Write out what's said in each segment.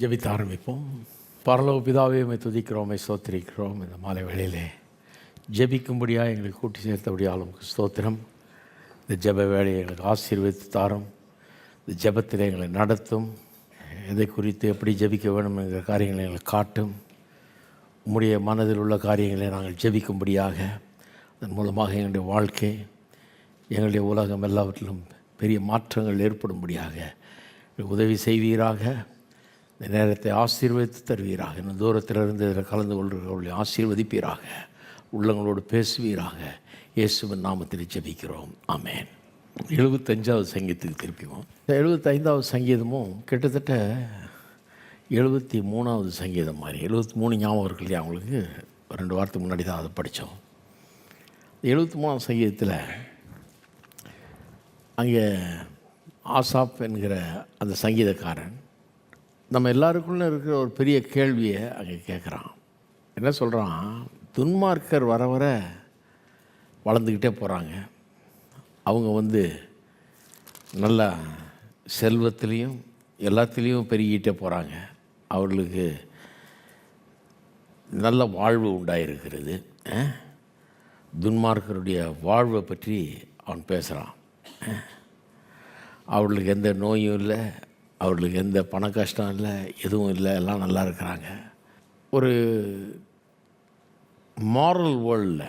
ஜெபித்து ஆரம்பிப்போம். பரலோக பிதாவே, உம்மை துதிக்கிறோம், உம்மை ஸ்தோத்திரிக்கிறோம். இந்த மாலை வேளையிலே ஜெபிக்கும்படியாக எங்களை கூட்டி சேர்த்தபடியால் உமக்கு ஸ்தோத்திரம். இந்த ஜெப வேலையை எங்களுக்கு ஆசீர்வதித்து தாரும். இந்த ஜெபத்தில் எங்களை நடத்தும். எதை குறித்து எப்படி ஜெபிக்க வேண்டும் என்கிற காரியங்களை எங்களுக்கு காட்டும். உம்முடைய மனதில் உள்ள காரியங்களை நாங்கள் ஜெபிக்கும்படியாக, அதன் மூலமாக எங்களுடைய வாழ்க்கை, எங்களுடைய உலகம் எல்லாவற்றிலும் பெரிய மாற்றங்கள் ஏற்படும்படியாக உதவி செய்வீராக. இந்த நேரத்தை ஆசீர்வதித்து தருவீராக. இன்னும் தூரத்திலிருந்து இதில் கலந்து கொள்கிறவர்களை ஆசீர்வதிப்பீராக. உள்ளங்களோடு பேசுவீராக. இயேசுவின் நாமத்தில் ஜெபிக்கிறோம், ஆமென். 75வது சங்கீதத்துக்கு திருப்பிவோம். இந்த 75வது சங்கீதமும் கிட்டத்தட்ட 73வது சங்கீதம் மாதிரி. 73 ஞாபகம் இருக்கு இல்லையா அவங்களுக்கு? 2 வாரத்துக்கு முன்னாடி தான் அதை படித்தோம். 73ஆம் சங்கீதத்தில் அங்கே ஆசாப் என்கிற அந்த சங்கீதக்காரன் நம்ம எல்லாருக்குள்ளே இருக்கிற ஒரு பெரிய கேள்வியை அங்கே கேட்குறான். என்ன சொல்கிறான்? துன்மார்க்கர் வர வர வளர்ந்துக்கிட்டே போகிறாங்க. அவங்க நல்லா செல்வத்திலையும் எல்லாத்துலேயும் பெருகிட்டே போகிறாங்க. அவர்களுக்கு நல்ல வாழ்வு உண்டாயிருக்கிறது. துன்மார்க்கருடைய வாழ்வை பற்றி அவன் பேசுகிறான். அவர்களுக்கு எந்த நோயும் இல்லை, அவர்களுக்கு எந்த பண கஷ்டம் இல்லை, எதுவும் இல்லை, எல்லாம் நல்லா இருக்கிறாங்க. ஒரு மாரல் வேர்ல்டில்,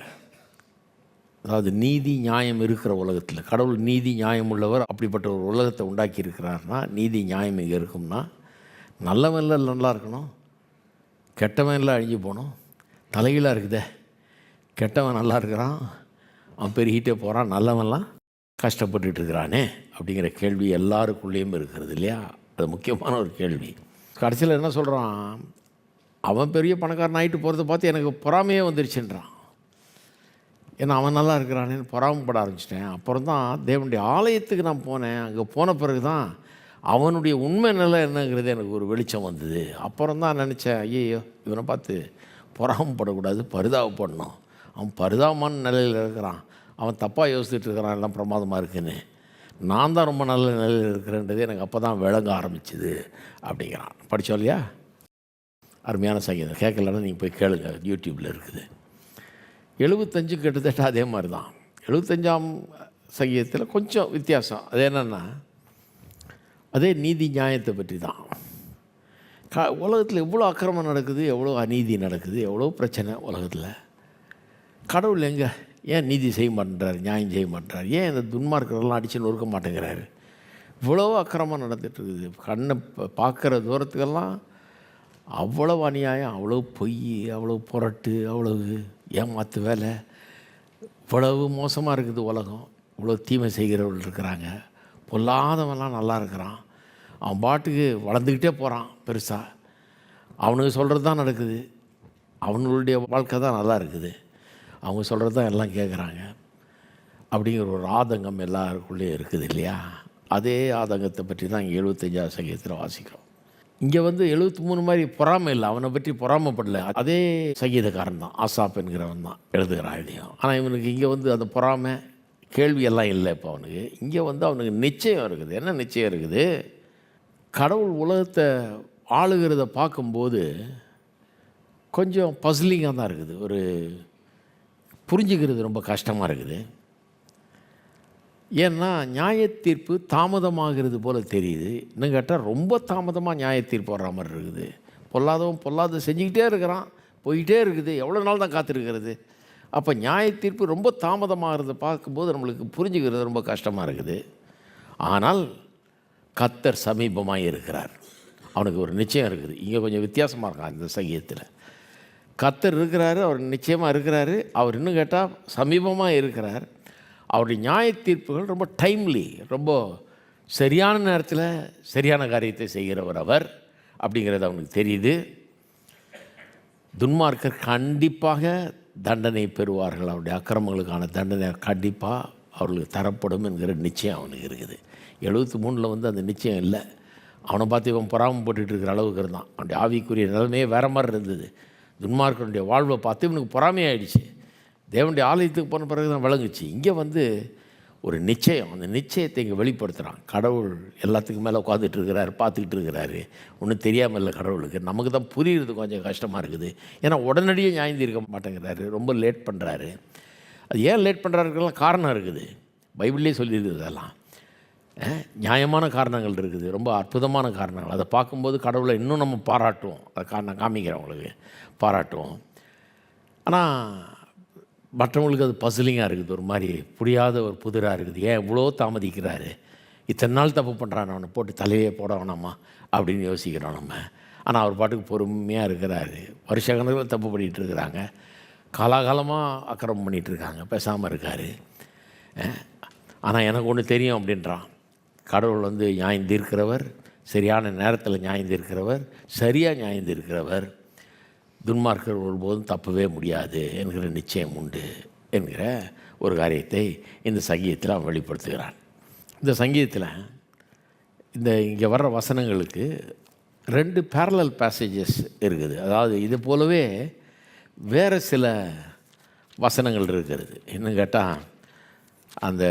அதாவது நீதி நியாயம் இருக்கிற உலகத்தில், கடவுள் நீதி நியாயம் உள்ளவர், அப்படிப்பட்ட ஒரு உலகத்தை உண்டாக்கி இருக்கிறார்னா, நீதி நியாயம் இங்கே இருக்கும்னா, நல்லவன் எல்லாம் நல்லா இருக்கணும், கெட்டவன் எல்லாம் அழிஞ்சு போகணும். தலைகீழாக இருக்குதே, கெட்டவன் நல்லா இருக்கிறான், அவன் பெருகிட்டே போகிறான், நல்லவன்லாம் கஷ்டப்பட்டுட்டு இருக்கிறானே அப்படிங்கிற கேள்வி எல்லாருக்குள்ளேயும் இருக்கிறது இல்லையா? அது முக்கியமான ஒரு கேள்வி. கடைசியில் என்ன சொல்கிறான்? அவன் பெரிய பணக்காரன் ஆகிட்டு போகிறத பார்த்து எனக்கு பொறாமையே வந்துருச்சுன்றான். ஏன்னா அவன் நல்லா இருக்கிறானேன்னு பொறாமப்பட ஆரம்பிச்சிட்டேன். அப்புறம் தான் தேவனுடைய ஆலயத்துக்கு நான் போனேன். அங்கே போன பிறகு தான் அவனுடைய உண்மை நிலை என்னங்கிறது எனக்கு ஒரு வெளிச்சம் வந்தது. அப்புறம் தான் நினச்சேன், ஐயோ இவனை பார்த்து பொறாமப்படக்கூடாது, பரிதாபப்படணும். அவன் பரிதாபமான நிலையில் இருக்கிறான், அவன் தப்பாக யோசிச்சுட்டு இருக்கிறான், எல்லாம் பிரமாதமாக இருக்குன்னு. நான் தான் ரொம்ப நல்ல நிலையில் இருக்கிறேன்றது எனக்கு அப்போ தான் விளங்க ஆரம்பிச்சுது அப்படிங்கிறான். படித்தோம் இல்லையா? அருமையான சங்கீதம். கேட்கலன்னா நீங்கள் போய் கேளுங்க, யூடியூப்பில் இருக்குது. 75 கிட்டத்தட்ட அதே மாதிரி தான். 75ஆம் சங்கீதத்தில் கொஞ்சம் வித்தியாசம். அது என்னென்னா, அதே நீதி நியாயத்தை பற்றி தான். உலகத்தில் எவ்வளோ அக்கிரமம் நடக்குது, எவ்வளோ அநீதி நடக்குது, எவ்வளோ பிரச்சனை உலகத்தில். கடவுள் எங்கே? ஏன் நீதி செய்ய மாட்டேன்றார், நியாயம் செய்ய மாட்டேறார்? ஏன் இந்த துன்மார்க்கரெல்லாம் அடித்து நொறுக்க மாட்டேங்கிறாரு? இவ்வளோ அக்கிரமம் நடந்துட்டுருக்குது. கண்ணை பார்க்குற தூரத்துக்கெல்லாம் அவ்வளோ அநியாயம், அவ்வளோ பொய், அவ்வளோ புரட்டு, அவ்வளவு ஏமாத்து வேலை, இவ்வளவு மோசமாக இருக்குது உலகம். இவ்வளோ தீமை செய்கிறவர்கள் இருக்கிறாங்க. பொல்லாதவன்லாம் நல்லா இருக்கிறான். அவன் பாட்டுக்கு வளர்ந்துக்கிட்டே போகிறான் பெருசாக. அவனுக்கு சொல்கிறது தான் நடக்குது, அவனுடைய வாழ்க்கை தான் நல்லா இருக்குது, அவங்க சொல்கிறது தான் எல்லாம் கேட்குறாங்க அப்படிங்கிற ஒரு ஆதங்கம் எல்லாருக்குள்ளேயும் இருக்குது இல்லையா? அதே ஆதங்கத்தை பற்றி தான் இங்கே 75ஆவது சங்கீதத்தில் வாசிக்கிறோம். இங்கே 73 மாதிரி பொறாமை இல்லை, அவனை பற்றி பொறாமைப்படலை. அதே சங்கீதக்காரன் தான், ஆசாப் என்கிறவன் தான் எழுதுகிறான் இதையும். ஆனால் இவனுக்கு இங்கே அந்த பொறாமை கேள்வியெல்லாம் இல்லை. இப்போ அவனுக்கு இங்கே அவனுக்கு நிச்சயம் இருக்குது. என்ன நிச்சயம் இருக்குது? கடவுள் உலகத்தை ஆளுகிறத பார்க்கும்போது கொஞ்சம் பஸ்லிங்காக தான் இருக்குது. ஒரு புரிஞ்சுக்கிறது ரொம்ப கஷ்டமாக இருக்குது. ஏன்னா நியாயத்தீர்ப்பு தாமதமாகிறது போல் தெரியுது. இன்னும் கேட்டால் ரொம்ப தாமதமாக நியாயத்தீர்ப்பு வர்ற மாதிரி இருக்குது. பொல்லாதவன் பொல்லாத செஞ்சுக்கிட்டே இருக்கிறான், போய்கிட்டே இருக்குது. எவ்வளோ நாள் தான் காத்திருக்கிறது? அப்போ நியாயத்தீர்ப்பு ரொம்ப தாமதமாகிறத பார்க்கும்போது நம்மளுக்கு புரிஞ்சுக்கிறது ரொம்ப கஷ்டமாக இருக்குது. ஆனால் கர்த்தர் சமீபமாக இருக்கிறார், அவனுக்கு ஒரு நிச்சயம் இருக்குது. இங்கே கொஞ்சம் வித்தியாசமாக இருக்கான் இந்த சங்கீதத்தில். கர்த்தர் இருக்கிறாரு, அவர் நிச்சயமாக இருக்கிறாரு. அவர் இன்னும் கேட்டால் சமீபமாக இருக்கிறார். அவருடைய நியாய தீர்ப்புகள் ரொம்ப டைம்லி, ரொம்ப சரியான நேரத்தில் சரியான காரியத்தை செய்கிறவர் அவர் அப்படிங்கிறது அவனுக்கு தெரியுது. துன்மார்க்கர் கண்டிப்பாக தண்டனை பெறுவார்கள். அவருடைய அக்கிரமங்களுக்கான தண்டனை கண்டிப்பாக அவர்களுக்கு தரப்படும் என்கிற நிச்சயம் அவனுக்கு இருக்குது. 73ல் அந்த நிச்சயம் இல்லை. அவனை பார்த்து இவன் பொறாமப்பட்டு இருக்கிற அளவுக்கு இருந்தான். அவனுடைய ஆவிக்குரிய நிலைமையே வேறு மாதிரி இருந்தது. துன்மார்க்கனுடைய வாழ்வை பார்த்து இவனுக்கு பொறாமையாயிடுச்சு. தேவனுடைய ஆலயத்துக்கு போன பிறகு தான் விளங்குச்சு. இங்கே ஒரு நிச்சயம். அந்த நிச்சயத்தை இங்கே வெளிப்படுத்துகிறான். கடவுள் எல்லாத்துக்கும் மேலே உட்காந்துட்டு இருக்கிறாரு, பார்த்துக்கிட்டு இருக்கிறாரு. ஒன்றும் தெரியாமல் இல்லை கடவுளுக்கு. நமக்கு தான் புரியுறது கொஞ்சம் கஷ்டமாக இருக்குது. ஏன்னா உடனடியே நியாயம் தீர்க்க மாட்டேங்கிறாரு, ரொம்ப லேட் பண்ணுறாரு. அது ஏன் லேட் பண்ணுறாருக்கெல்லாம் காரணம் இருக்குது, பைபிள்லேயே சொல்லியிருக்குது. அதெல்லாம் நியாயமான காரணங்கள் இருக்குது, ரொம்ப அற்புதமான காரணங்கள். அதை பார்க்கும்போது கடவுளை இன்னும் நம்ம பாராட்டுவோம். அதை நான் காமிக்கிறேன் உங்களுக்கு, பாராட்டுவோம். ஆனால் மற்றவங்களுக்கு அது பசிலிங்காக இருக்குது, ஒரு மாதிரி புரியாத ஒரு புதிராக இருக்குது. ஏன் இவ்வளோ தாமதிக்கிறாரு, இத்தனை நாள் தப்பு பண்ணுறான், அவனை போட்டு தலையே போட வேணாமா அப்படின்னு யோசிக்கிறோம் நம்ம. ஆனால் அவர் பாட்டுக்கு பொறுமையாக இருக்கிறாரு. வருஷ கணக்கில் தப்பு பண்ணிகிட்டு இருக்கிறாங்க, காலாகாலமாக அக்கிரமம் பண்ணிகிட்ருக்காங்க, பேசாமல் இருக்கார். ஆனால் எனக்கு ஒன்று தெரியும் அப்படின்றான். கடவுள் வந்து நியாயம் தீர்க்கிறவர், சரியான நேரத்தில் நியாயம் தீர்க்கிறவர், சரியாக நியாயம் தீர்க்கிறவர். துன்மார்க்கர் ஒருபோதும் தப்பவே முடியாது என்கிற நிச்சயம் உண்டு என்கிற ஒரு காரியத்தை இந்த சங்கீதத்தில் அவன் வெளிப்படுத்துகிறான். இந்த சங்கீதத்தில் இங்கே வர்ற வசனங்களுக்கு 2 பேரலல் பேசேஜஸ் இருக்குது. அதாவது இது போலவே வேறு சில வசனங்கள் இருக்கிறது. இன்னும் கேட்டால் அந்த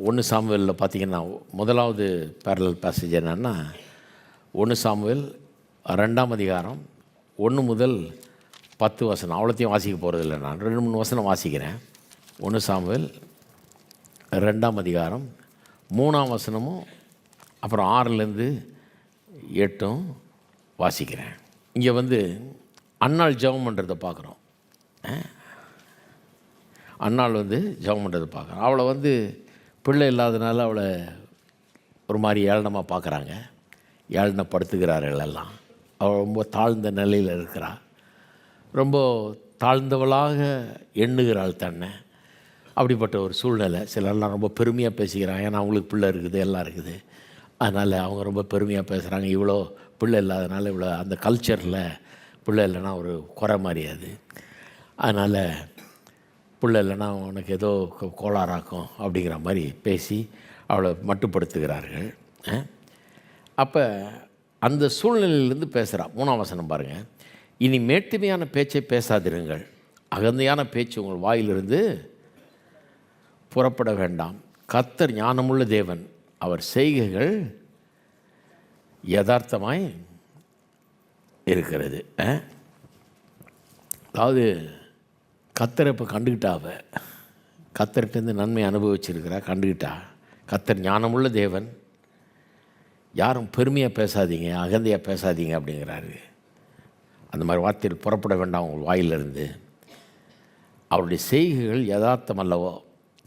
1 சாமுவேலில் பார்த்திங்கன்னா முதலாவது பேரலல் பேசேஜ் என்னென்னா 1 சாமுவேல் 2ஆம் அதிகாரம் 1 முதல் 10 வசனம். அவ்வளோத்தையும் வாசிக்க போகிறதில்ல, நான் 2-3 வசனம் வாசிக்கிறேன். 1 சாமுவேல் 2ஆம் அதிகாரம் 3ஆம் வசனமும் அப்புறம் 6லேருந்து 8 வாசிக்கிறேன். இங்கே வந்து அன்னாள் ஜெபம் பண்ணுறதை பார்க்குறோம். அன்னாள் வந்து ஜெபம் பண்ணுறதை பார்க்குறோம். அவளை வந்து பிள்ளை இல்லாதனால அவளை ஒரு மாதிரி ஏளனமாக பார்க்குறாங்க, ஏளனப்படுத்துகிறார்கள் எல்லாம். அவள் ரொம்ப தாழ்ந்த நிலையில் இருக்கிறாள், ரொம்ப தாழ்ந்தவளாக எண்ணுகிறாள் தன்னை. அப்படிப்பட்ட ஒரு சூழ்நிலை. சிலர்லாம் ரொம்ப பெருமையாக பேசிக்கிறாங்க, ஏன்னா அவங்களுக்கு பிள்ளை இருக்குது, எல்லாம் இருக்குது. அதனால் அவங்க ரொம்ப பெருமையாக பேசுகிறாங்க. இவ்வளோ பிள்ளை இல்லாதனால இவ்வளோ அந்த கல்ச்சரில் பிள்ளை இல்லைன்னா ஒரு குறை மாதிரி அது. அதனால் பிள்ளை இல்லைன்னா உனக்கு ஏதோ கோளாறாக்கும் அப்படிங்கிற மாதிரி பேசி அவளை மட்டுப்படுத்துகிறார்கள். அப்போ அந்த சூழ்நிலையிலேருந்து பேசுகிறான். 3ஆம் வசனம் பாருங்கள். இனி மேட்டுமையான பேச்சை பேசாதிருங்கள், அகந்தையான பேச்சு உங்கள் வாயிலிருந்து புறப்பட வேண்டாம். கர்த்தர் ஞானமுள்ள தேவன், அவர் செய்கைகள் யதார்த்தமாய் இருக்கிறது. அதாவது கர்த்தரை இப்போ கண்டுக்கிட்டாவ, கர்த்தர்கிட்டேருந்து நன்மை அனுபவிச்சிருக்கிறா, கண்டுக்கிட்டா. கர்த்தர் ஞானமுள்ள தேவன், யாரும் பெருமையாக பேசாதீங்க, அகந்தையாக பேசாதீங்க அப்படிங்கிறாரு. அந்த மாதிரி வார்த்தையில் புறப்பட வேண்டாம் உங்கள் வாயிலிருந்து. அவருடைய செய்கைகள் யதார்த்தம் அல்லவோ,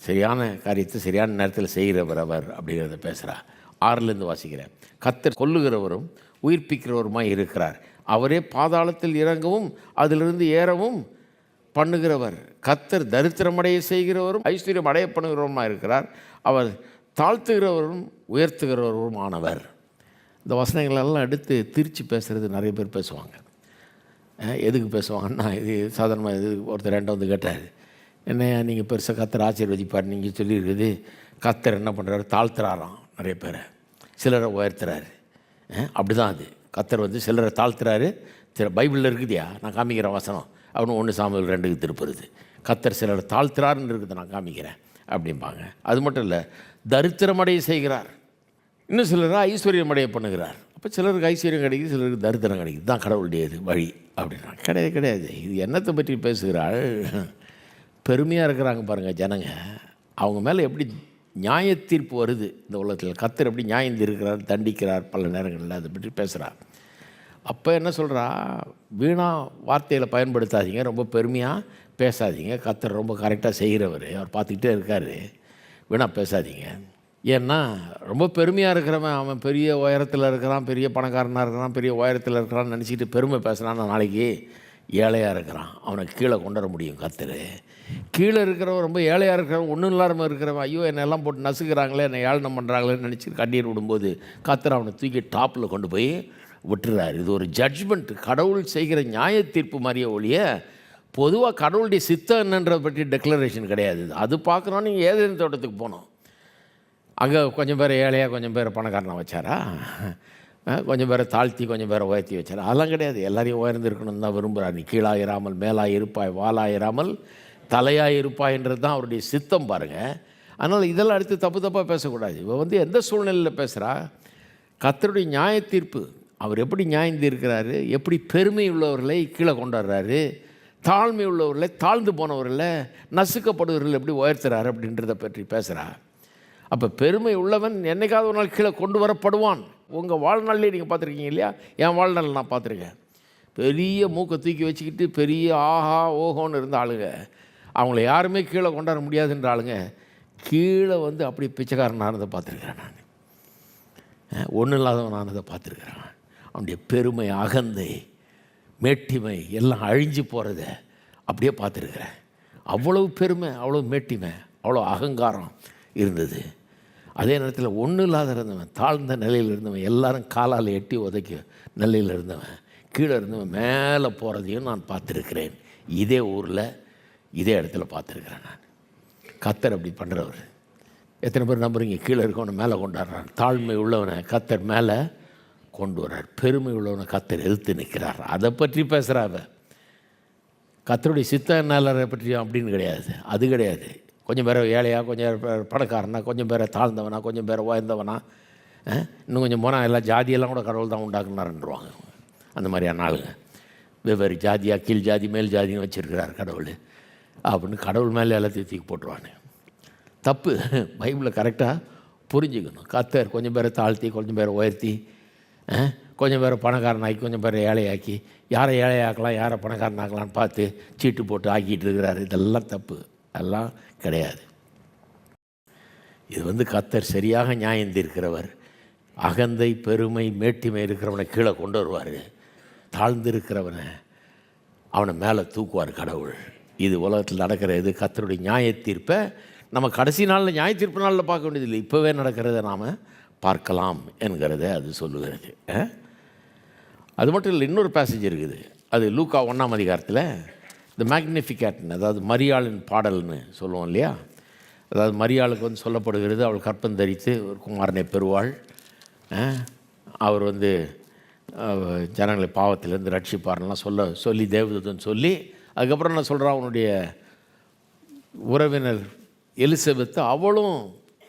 சரியான காரியத்தை சரியான நேரத்தில் செய்கிறவர் அவர் அப்படிங்கிறத பேசுகிறா. 6லேருந்து வாசிக்கிறேன். கர்த்தர் கொல்லுகிறவரும் உயிர்ப்பிக்கிறவருமாய் இருக்கிறார், அவரே பாதாளத்தில் இறங்கவும் அதிலிருந்து ஏறவும் பண்ணுகிறவர். கர்த்தர் தரித்திரமடைய செய்கிறவரும் ஐஸ்வர்யம் அடைய பண்ணுகிறவருமாக இருக்கிறார், அவர் தாழ்த்துகிறவரும் உயர்த்துகிறவரும் ஆனவர். இந்த வசனங்களெல்லாம் எடுத்து திரித்து பேசுகிறது நிறைய பேர் பேசுவாங்க. எதுக்கு பேசுவாங்கன்னா, இது சாதாரணமாக இது ஒருத்தர் 2 வந்து கேட்டார், என்னையா நீங்கள் பெருசாக கர்த்தர் ஆசீர்வதிப்பார் நீங்கள் சொல்லியிருக்குது, கர்த்தர் என்ன பண்ணுறாரு, தாழ்த்துறாராம் நிறைய பேரை, சிலரை உயர்த்துறாரு. அப்படி தான் அது. கர்த்தர் வந்து சிலரை தாழ்த்துறாரு. பைபிளில் இருக்குதியா, நான் காமிக்கிறேன் வசனம். அவனு 1 சாமுவேல் 2க்கு திருப்புறது. கர்த்தர் சிலரை தாழ்த்துறாருன்னு இருக்குது, நான் காமிக்கிறேன் அப்படிம்பாங்க. அது மட்டும் இல்லை, தரித்திரமடைய செய்கிறார், இன்னும் சிலரை ஐஸ்வர்யம் அடைய பண்ணுகிறார். அப்போ சிலருக்கு ஐஸ்வர்யம் கிடைக்குது, சிலருக்கு தரித்திரம் கிடைக்குது. தான் கடவுளுடைய இது வழி அப்படின்னா கிடையாது. இது என்னத்தை பற்றி பேசுகிறாள், பெருமையாக இருக்கிறாங்க பாருங்கள் ஜனங்க. அவங்க மேலே எப்படி நியாய தீர்ப்பு வருது இந்த உலகத்தில், கர்த்தர் எப்படி நியாயம் தீர்க்கிறார், தண்டிக்கிறார் பல நேரங்களில், அதை பற்றி பேசுகிறார். அப்போ என்ன சொல்கிறா, வீணாக வார்த்தைகளை பயன்படுத்தாதீங்க, ரொம்ப பெருமையாக பேசாதீங்க, கர்த்தர் ரொம்ப கரெக்டாக செய்கிறவர், அவர் பார்த்துக்கிட்டே இருக்கார், வீணாக பேசாதீங்க. ஏன்னா ரொம்ப பெருமையாக இருக்கிறவன் அவன் பெரிய உயரத்தில் இருக்கிறான், பெரிய பணக்காரனாக இருக்கிறான், பெரிய உயரத்தில் இருக்கிறான்னு நினச்சிட்டு பெருமை பேசுகிறான்னா நாளைக்கு ஏழையாக இருக்கிறான், அவனை கீழே கொண்டு வர முடியும் கர்த்தர். கீழே இருக்கிறவன் ரொம்ப ஏழையாக இருக்கிறவன், ஒன்றும் இல்லாமல் இருக்கிறவன், ஐயோ என்னெல்லாம் போட்டு நசுக்கிறாங்களே, என்னை ஏளனம் பண்ணுறாங்களேன்னு நினச்சி கண்ணீர் விடும்போது கர்த்தர் அவனை தூக்கி டாப்பில் கொண்டு போய் விட்டுறாரு. இது ஒரு ஜட்ஜ்மெண்ட், கடவுள் செய்கிற நியாய தீர்ப்பு மாதிரியே ஒழிய பொதுவாக கடவுளுடைய சித்தம் என்னன்றதை பற்றி டெக்ளரேஷன் கிடையாது. அது பார்க்குறோம். நீங்கள் ஏதேனும் தோட்டத்துக்கு போனோம், அங்கே கொஞ்சம் பேரை ஏழையாக கொஞ்சம் பேரை பணக்காரனாக வச்சாரா, கொஞ்சம் பேரை தாழ்த்தி கொஞ்சம் பேரை உயர்த்தி வச்சாரா, அதெல்லாம் கிடையாது. எல்லாரையும் உயர்ந்து இருக்கணும்னு தான் விரும்புகிறார். நீ கீழாயிராமல் மேலாக இருப்பாய், வாலாயிராமல் தலையாக இருப்பாய்ன்றது தான் அவருடைய சித்தம் பாருங்கள். அதனால் இதெல்லாம் அடுத்து தப்பாக பேசக்கூடாது. இவ வந்து எந்த சூழ்நிலையில் பேசுகிறா? கர்த்தருடைய நியாய தீர்ப்பு, அவர் எப்படி நியாயம் தீர்க்கிறாரு, எப்படி பெருமை உள்ளவர்களை கீழே கொண்டாடுறாரு, தாழ்மை உள்ளவர்களை, தாழ்ந்து போனவர்களை, நசுக்கப்படுவர்களை எப்படி உயர்த்துறாரு அப்படின்றத பற்றி பேசுகிறா. அப்போ பெருமை உள்ளவன் என்னைக்காவது ஒரு நாள் கீழே கொண்டு வரப்படுவான். உங்கள் வாழ்நாள்லேயே நீங்கள் பார்த்துருக்கீங்க இல்லையா? என் வாழ்நாள் நான் பார்த்துருக்கேன். பெரிய மூக்கை தூக்கி வச்சுக்கிட்டு பெரிய ஆஹா ஓஹோன்னு இருந்த ஆளுங்க, அவங்கள யாருமே கீழே கொண்டாட முடியாதுன்ற ஆளுங்க கீழே வந்து அப்படி பிச்சைக்காரனானதை பார்த்துருக்கிறேன். நான் ஒன்றும் இல்லாதவனானதை பார்த்துருக்கிறேன். அவனுடைய பெருமை, அகந்தை, மேட்டிமை எல்லாம் அழிஞ்சு போகிறத அப்படியே பார்த்துருக்குறேன். அவ்வளவு பெருமை, அவ்வளோ மேட்டிமை, அவ்வளோ அகங்காரம் இருந்தது. அதே நேரத்தில் ஒன்றும் இல்லாத இருந்தவன், தாழ்ந்த நிலையில் இருந்தவன், எல்லாரும் காலால் எட்டி உதைக்க நிலையில் இருந்தவன், கீழே இருந்தவன் மேலே போகிறதையும் நான் பார்த்துருக்கிறேன். இதே ஊரில் இதே இடத்துல பார்த்துருக்குறேன் நான். கர்த்தர் அப்படி பண்ணுறவர். எத்தனை பேர் நம்புறீங்க? கீழே இருக்கவனை மேலே கொண்டாடுறார். தாழ்மை உள்ளவனை கர்த்தர் மேலே கொண்டு வர்றார். பெருமை உள்ளவனை கர்த்தர் எதிர்த்து நிற்கிறார். அதை பற்றி பேசுகிறாவ. கர்த்தருடைய சித்தனாளரை பற்றி அப்படின்னு கிடையாது. அது கிடையாது. கொஞ்சம் பேரை ஏழையாக, கொஞ்சம் பேர் பணக்காரனா, கொஞ்சம் பேரை தாழ்ந்தவனா, கொஞ்சம் பேரை உயர்ந்தவனா, இன்னும் கொஞ்சம் போனால் எல்லாம் ஜாதியெல்லாம் கூட கடவுள் தான் உண்டாக்குனாருன்றுவாங்க. அந்த மாதிரியான ஆளுங்க வெவ்வேறு ஜாதியாக, கீழ் ஜாதி, மேல் ஜாதின்னு வச்சுருக்கிறார் கடவுள் அப்படின்னு கடவுள் மேலே எல்லாத்தையும் தூக்கி போட்டுருவானு. தப்பு. பைபிளில் கரெக்டாக புரிஞ்சுக்கணும். கர்த்தர் கொஞ்சம் பேரை தாழ்த்தி, கொஞ்சம் பேரை உயர்த்தி, கொஞ்சம் பேரை பணக்காரனாக்கி, கொஞ்சம் பேரை ஏழையாக்கி, யாரை ஏழையாக்கலாம், யாரை பணக்காரனாக்கலான்னு பார்த்து சீட்டு போட்டு ஆக்கிட்டு இருக்கிறாரு. இதெல்லாம் தப்பு. அதெல்லாம் கிடையாது. இது வந்து கர்த்தர் சரியாக நியாயம் தீர்க்கிறவர். அகந்தை, பெருமை, மேட்டிமை இருக்கிறவனை கீழே கொண்டு வருவார். தாழ்ந்து இருக்கிறவனை அவனை மேலே தூக்குவார் கடவுள். இது உலகத்தில் நடக்கிற இது கர்த்தருடைய நியாய தீர்ப்பை நம்ம கடைசி நாளில், நியாய தீர்ப்பு நாளில் பார்க்க வேண்டியதில்லை, இப்போவே நடக்கிறத நாம் பார்க்கலாம் என்கிறத அது சொல்லுகிறது. அது மட்டும் இல்லை, இன்னொரு பேசேஜ் இருக்குது. அது லூக்கா 1ஆம் அதிகாரத்தில் இந்த மேக்னிஃபிகேட்னு, அதாவது மரியாளின் பாடல்னு சொல்லுவோம் இல்லையா? அதாவது மரியாளுக்கு வந்து சொல்லப்படுகிறது, அவள் கற்பம் தரித்து ஒரு குமாரனை பெறுவாள். அவர் வந்து ஜனங்களை பாவத்திலேருந்து ரட்சிப்பார்லாம் சொல்லி தேவதூதன் சொல்லி, அதுக்கப்புறம் நான் சொல்கிறேன், அவனுடைய உறவினர் எலிசபெத்து, அவளும்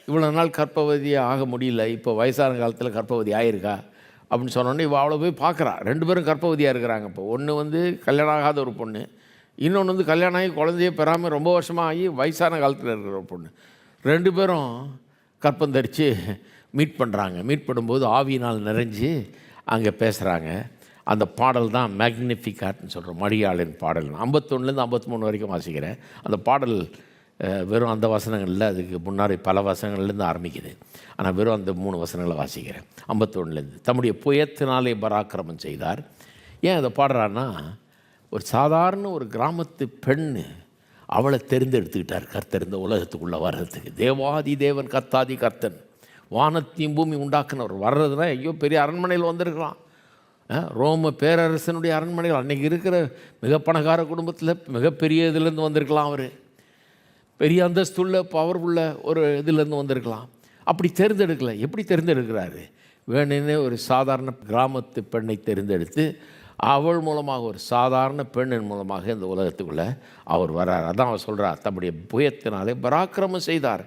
இவ்வளோ நாள் கர்ப்பவதியாக ஆக முடியல, இப்போ வயசான காலத்தில் கர்ப்பவதி ஆகிருக்கா அப்படின்னு சொன்னோன்னே இவள் அவளை போய் பார்க்குறா. 2 பேரும் கர்ப்பவதியாக இருக்கிறாங்க. இப்போ ஒன்று வந்து கல்யாணம் ஆகாத ஒரு பொண்ணு, இன்னொன்று வந்து கல்யாணம் ஆகி குழந்தையே பெறாமல் ரொம்ப வருஷமாக ஆகி வயசான காலத்தில் இருக்கிற ஒரு பொண்ணு. 2 பேரும் கற்பம் தரித்து மீட் பண்ணுறாங்க. மீட் பண்ணும்போது ஆவியினால் நிறைஞ்சு அங்கே பேசுகிறாங்க. அந்த பாடல் தான் மேக்னிஃபிகாட்னு சொல்கிறோம், மரியாளின் பாடல். 51லேருந்து 53 வரைக்கும் வாசிக்கிறேன். அந்த பாடல் வெறும் அந்த வசனங்களில், அதுக்கு முன்னாடி பல வசனங்கள்லேருந்து ஆரம்பிக்குது. ஆனால் வெறும் அந்த 3 வசனங்களை வாசிக்கிறேன். 51லேருந்து. தம்முடைய புயத்தினாலே பராக்கிரமம் செய்தார். ஏன் அதை பாடுறான்னா, ஒரு சாதாரண ஒரு கிராமத்து பெண்ணு, அவளை தெரிந்தெடுத்துக்கிட்டார் கர்த்தர் இந்த உலகத்துக்குள்ளே வர்றதுக்கு. தேவாதி தேவன், கர்த்தாதி கர்த்தன், வானத்தையும் பூமி உண்டாக்குனவர் வர்றதுனா, ஐயோ பெரிய அரண்மனையில் வந்திருக்கலாம். ரோம பேரரசனுடைய அரண்மனைகள், அன்றைக்கி இருக்கிற மிக பணக்கார குடும்பத்தில் மிகப்பெரிய இதுலேருந்து வந்திருக்கலாம். அவர் பெரிய அந்தஸ்துள்ள பவர்ஃபுல்ல ஒரு இதுலேருந்து வந்திருக்கலாம். அப்படி தேர்ந்தெடுக்கலை. எப்படி தேர்ந்தெடுக்கிறாரு? வேணுன்னே ஒரு சாதாரண கிராமத்து பெண்ணை தேர்ந்தெடுத்து அவள் மூலமாக, ஒரு சாதாரண பெண்ணின் மூலமாக இந்த உலகத்துக்குள்ளே அவர் வர்றார். அதான் அவர் சொல்கிறார், தம்முடைய புயத்தினாலே பராக்கிரமம் செய்தார்,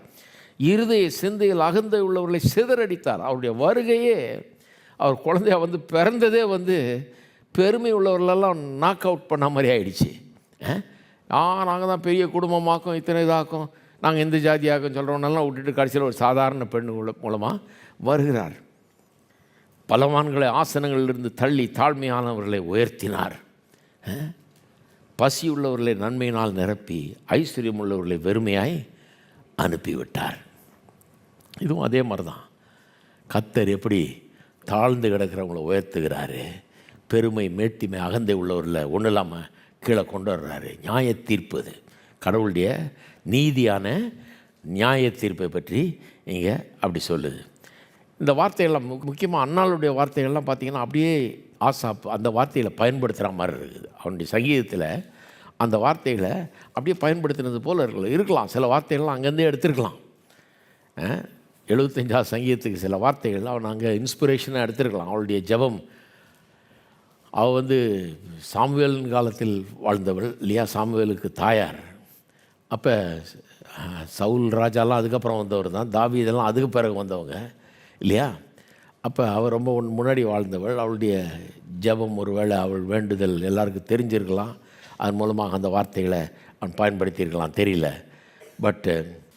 இருதய சிந்தையில் அகந்தை உள்ளவர்களை சிதறடித்தார். அவருடைய வருகையே, அவர் குழந்தைய வந்து பிறந்ததே வந்து பெருமை உள்ளவர்களெல்லாம் நாக் அவுட் பண்ண மாதிரி ஆகிடுச்சு. நாங்கள் தான் பெரிய குடும்பமாக்கும், இத்தனை இதாக்கும், நாங்கள் எந்த ஜாதியாக்கும் சொல்கிறோன்னெல்லாம் விட்டுட்டு கடைசியில் ஒரு சாதாரண பெண் மூலமாக வருகிறார். பலவான்களை ஆசனங்களிலிருந்து தள்ளி தாழ்மையானவர்களை உயர்த்தினார். பசியுள்ளவர்களை நன்மையினால் நிரப்பி ஐஸ்வர்யம் உள்ளவர்களை வெறுமையாய் அனுப்பிவிட்டார். இதுவும் அதே மாதிரி தான். கர்த்தர் எப்படி தாழ்ந்து கிடக்கிறவங்கள உயர்த்துகிறாரு, பெருமை, மேட்டிமை, அகந்தை உள்ளவர்களை ஒன்றும் இல்லாமல் கீழே கொண்டு வர்றாரு. நியாய தீர்ப்பு, அது கடவுளுடைய நீதியான நியாய தீர்ப்பை பற்றி இங்கே அப்படி சொல்லுது. இந்த வார்த்தைகள்லாம் முக்கியமாக அன்னாளுடைய வார்த்தைகள்லாம் பார்த்திங்கன்னா அப்படியே ஆசாப் அந்த வார்த்தைகளை பயன்படுத்துகிற மாதிரி இருக்குது. அவனுடைய சங்கீதத்தில் அந்த வார்த்தைகளை அப்படியே பயன்படுத்தினது போல் இருக்கலாம். சில வார்த்தைகள்லாம் அங்கேருந்தே எடுத்துருக்கலாம். 75ஆவது சங்கீதத்துக்கு சில வார்த்தைகள் அவன் அங்கே இன்ஸ்பிரேஷனாக எடுத்துருக்கலாம். அவளுடைய ஜெபம், அவள் வந்து சாமுவேலின் காலத்தில் வாழ்ந்தவள் இல்லையா, சாமுவேலுக்கு தாயார். அப்போ சவுல் ராஜாலாம் அதுக்கப்புறம் வந்தவர் தான், தாவீதெல்லாம் அதுக்கு பிறகு வந்தவங்க இல்லையா? அப்போ அவள் ரொம்ப முன்னாடி வாழ்ந்தவள். அவளுடைய ஜெபம் ஒரு வேளை அவள் வேண்டுதல் எல்லாருக்கும் தெரிஞ்சிருக்கலாம். அதன் மூலமாக அந்த வார்த்தைகளை அவன் பயன்படுத்தியிருக்கலாம், தெரியல. பட்டு